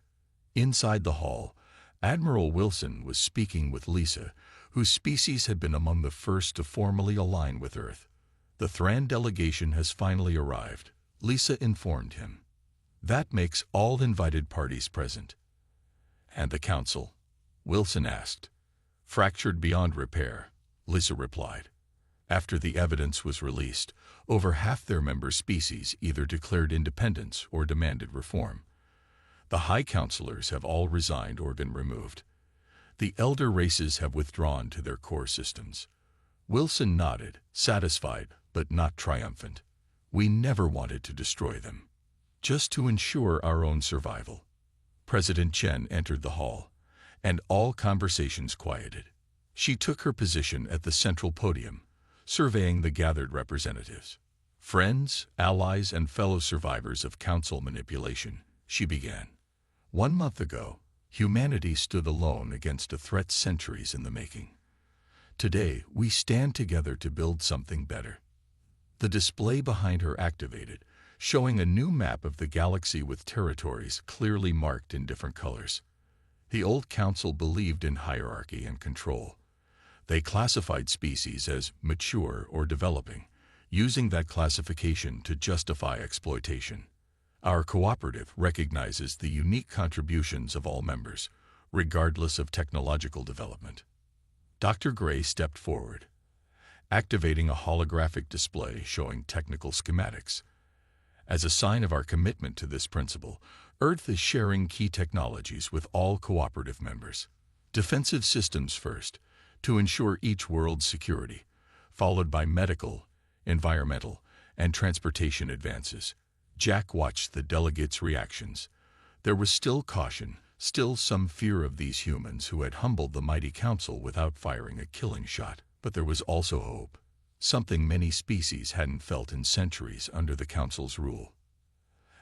S2: Inside the hall, Admiral Wilson was speaking with Lisa, whose species had been among the first to formally align with Earth. "The Thran delegation has finally arrived," Lisa informed him. "That makes all invited parties present." "And the Council?" Wilson asked. "Fractured beyond repair," Lisa replied. After the evidence was released, over half their member species either declared independence or demanded reform. The High Counselors have all resigned or been removed. The elder races have withdrawn to their core systems. Wilson nodded, satisfied but not triumphant. "We never wanted to destroy them. Just to ensure our own survival." President Chen entered the hall, and all conversations quieted. She took her position at the central podium, surveying the gathered representatives. "Friends, allies, and fellow survivors of Council manipulation," she began. "1 month ago, humanity stood alone against a threat centuries in the making. Today, we stand together to build something better." The display behind her activated, showing a new map of the galaxy with territories clearly marked in different colors. The old Council believed in hierarchy and control. They classified species as mature or developing, using that classification to justify exploitation. Our cooperative recognizes the unique contributions of all members, regardless of technological development. Dr. Gray stepped forward, activating a holographic display showing technical schematics. "As a sign of our commitment to this principle, Earth is sharing key technologies with all cooperative members. Defensive systems first, to ensure each world's security, followed by medical, environmental, and transportation advances." Jack watched the delegates' reactions. There was still caution, still some fear of these humans who had humbled the mighty Council without firing a killing shot. But there was also hope, something many species hadn't felt in centuries under the Council's rule.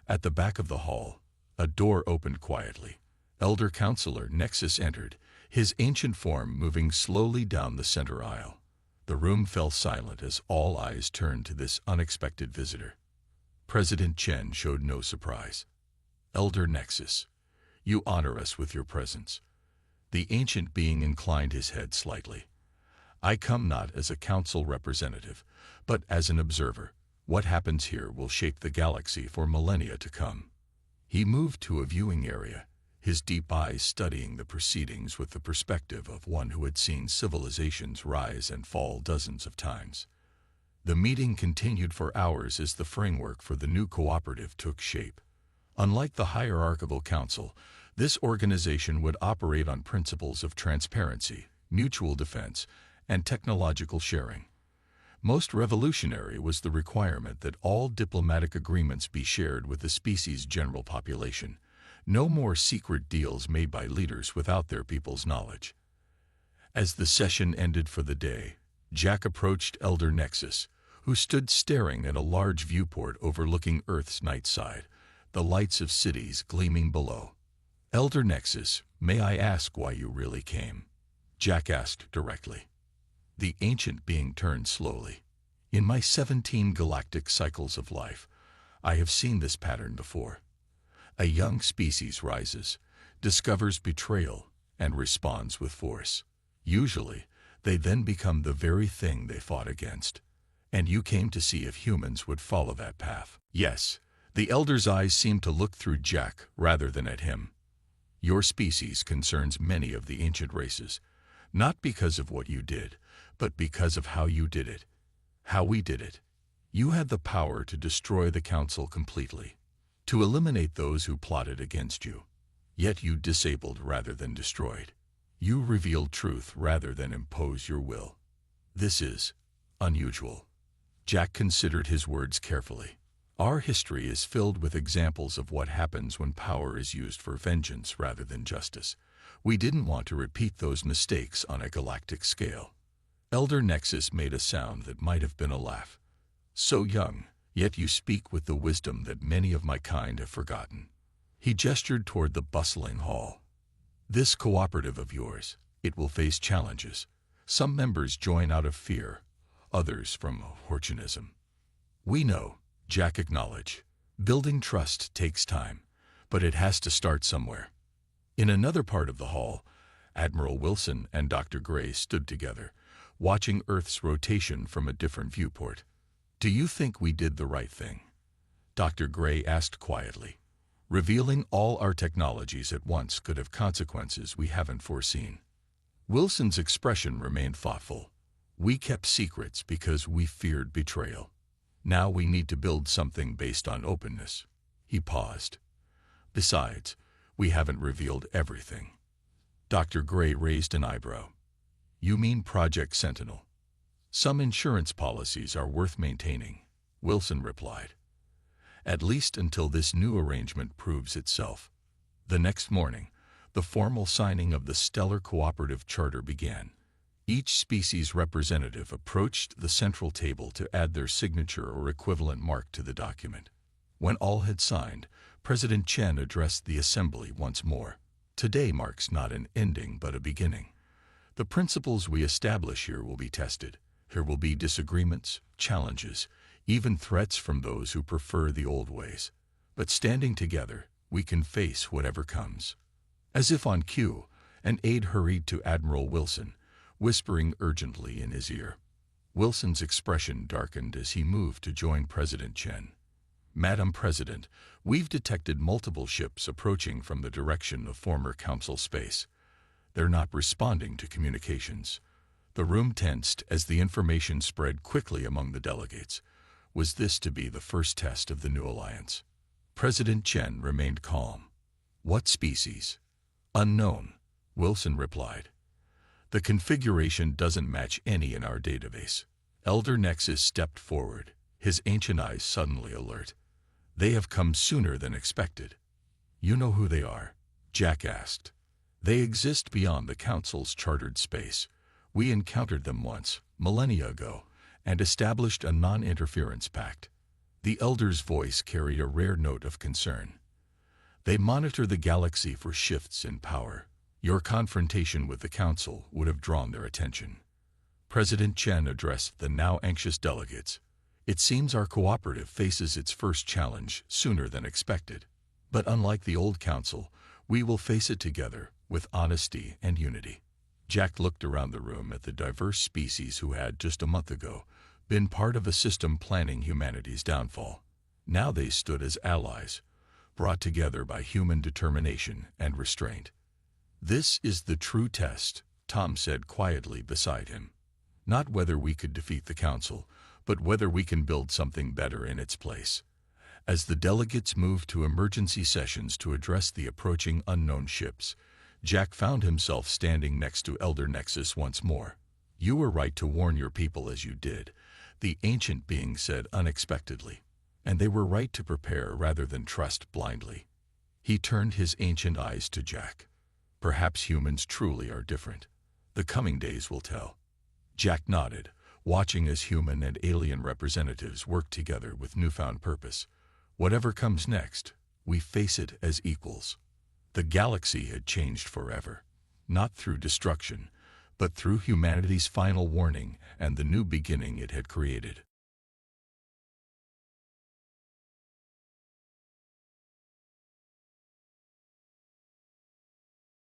S2: At the back of the hall, a door opened quietly. Elder Counselor Nexus entered, his ancient form moving slowly down the center aisle. The room fell silent as all eyes turned to this unexpected visitor. President Chen showed no surprise. "Elder Nexus, you honor us with your presence." The ancient being inclined his head slightly. "I come not as a Council representative, but as an observer. What happens here will shape the galaxy for millennia to come." He moved to a viewing area, his deep eyes studying the proceedings with the perspective of one who had seen civilizations rise and fall dozens of times. The meeting continued for hours as the framework for the new cooperative took shape. Unlike the hierarchical council, this organization would operate on principles of transparency, mutual defense, and technological sharing. Most revolutionary was the requirement that all diplomatic agreements be shared with the species' general population. No more secret deals made by leaders without their people's knowledge. As the session ended for the day, Jack approached Elder Nexus, who stood staring at a large viewport overlooking Earth's night side, the lights of cities gleaming below. "Elder Nexus, may I ask why you really came?" Jack asked directly. The ancient being turned slowly. "In my 17 galactic cycles of life, I have seen this pattern before. A young species rises, discovers betrayal, and responds with force. Usually, they then become the very thing they fought against. And you came to see if humans would follow that path. Yes, the Elder's eyes seemed to look through Jack rather than at him. Your species concerns many of the ancient races, not because of what you did, but because of how you did it. How we did it. You had the power to destroy the Council completely, to eliminate those who plotted against you. Yet you disabled rather than destroyed. You revealed truth rather than impose your will. This is unusual. Jack considered his words carefully. Our history is filled with examples of what happens when power is used for vengeance rather than justice. We didn't want to repeat those mistakes on a galactic scale. Elder Nexus made a sound that might have been a laugh. So young, yet you speak with the wisdom that many of my kind have forgotten. He gestured toward the bustling hall. This cooperative of yours, it will face challenges. Some members join out of fear, others from opportunism. We know, Jack acknowledged. Building trust takes time, but it has to start somewhere. In another part of the hall, Admiral Wilson and Dr. Gray stood together, watching Earth's rotation from a different viewport. Do you think we did the right thing? Dr. Gray asked quietly. Revealing all our technologies at once could have consequences we haven't foreseen. Wilson's expression remained thoughtful. We kept secrets because we feared betrayal. Now we need to build something based on openness. He paused. Besides, we haven't revealed everything. Dr. Gray raised an eyebrow. You mean Project Sentinel? Some insurance policies are worth maintaining, Wilson replied. At least until this new arrangement proves itself. The next morning, the formal signing of the Stellar Cooperative Charter began. Each species representative approached the central table to add their signature or equivalent mark to the document. When all had signed, President Chen addressed the assembly once more. Today marks not an ending but a beginning. The principles we establish here will be tested. There will be disagreements, challenges, even threats from those who prefer the old ways. But standing together, we can face whatever comes. As if on cue, an aide hurried to Admiral Wilson, whispering urgently in his ear. Wilson's expression darkened as he moved to join President Chen. Madam President, we've detected multiple ships approaching from the direction of former Council space. They're not responding to communications. The room tensed as the information spread quickly among the delegates. Was this to be the first test of the new alliance? President Chen remained calm. What species? Unknown, Wilson replied. The configuration doesn't match any in our database. Elder Nexus stepped forward, his ancient eyes suddenly alert. They have come sooner than expected. You know who they are? Jack asked. They exist beyond the Council's chartered space. We encountered them once, millennia ago, and established a non-interference pact. The Elder's voice carried a rare note of concern. They monitor the galaxy for shifts in power. Your confrontation with the Council would have drawn their attention. President Chen addressed the now anxious delegates. It seems our cooperative faces its first challenge sooner than expected. But unlike the old Council, we will face it together with honesty and unity. Jack looked around the room at the diverse species who had, just a month ago, been part of a system planning humanity's downfall. Now they stood as allies, brought together by human determination and restraint. This is the true test, Tom said quietly beside him. Not whether we could defeat the Council, but whether we can build something better in its place. As the delegates moved to emergency sessions to address the approaching unknown ships, Jack found himself standing next to Elder Nexus once more. You were right to warn your people as you did, the ancient being said unexpectedly. And they were right to prepare rather than trust blindly. He turned his ancient eyes to Jack. Perhaps humans truly are different. The coming days will tell. Jack nodded, watching as human and alien representatives worked together with newfound purpose. Whatever comes next, we face it as equals. The galaxy had changed forever, not through destruction, but through humanity's final warning and the new beginning it had created.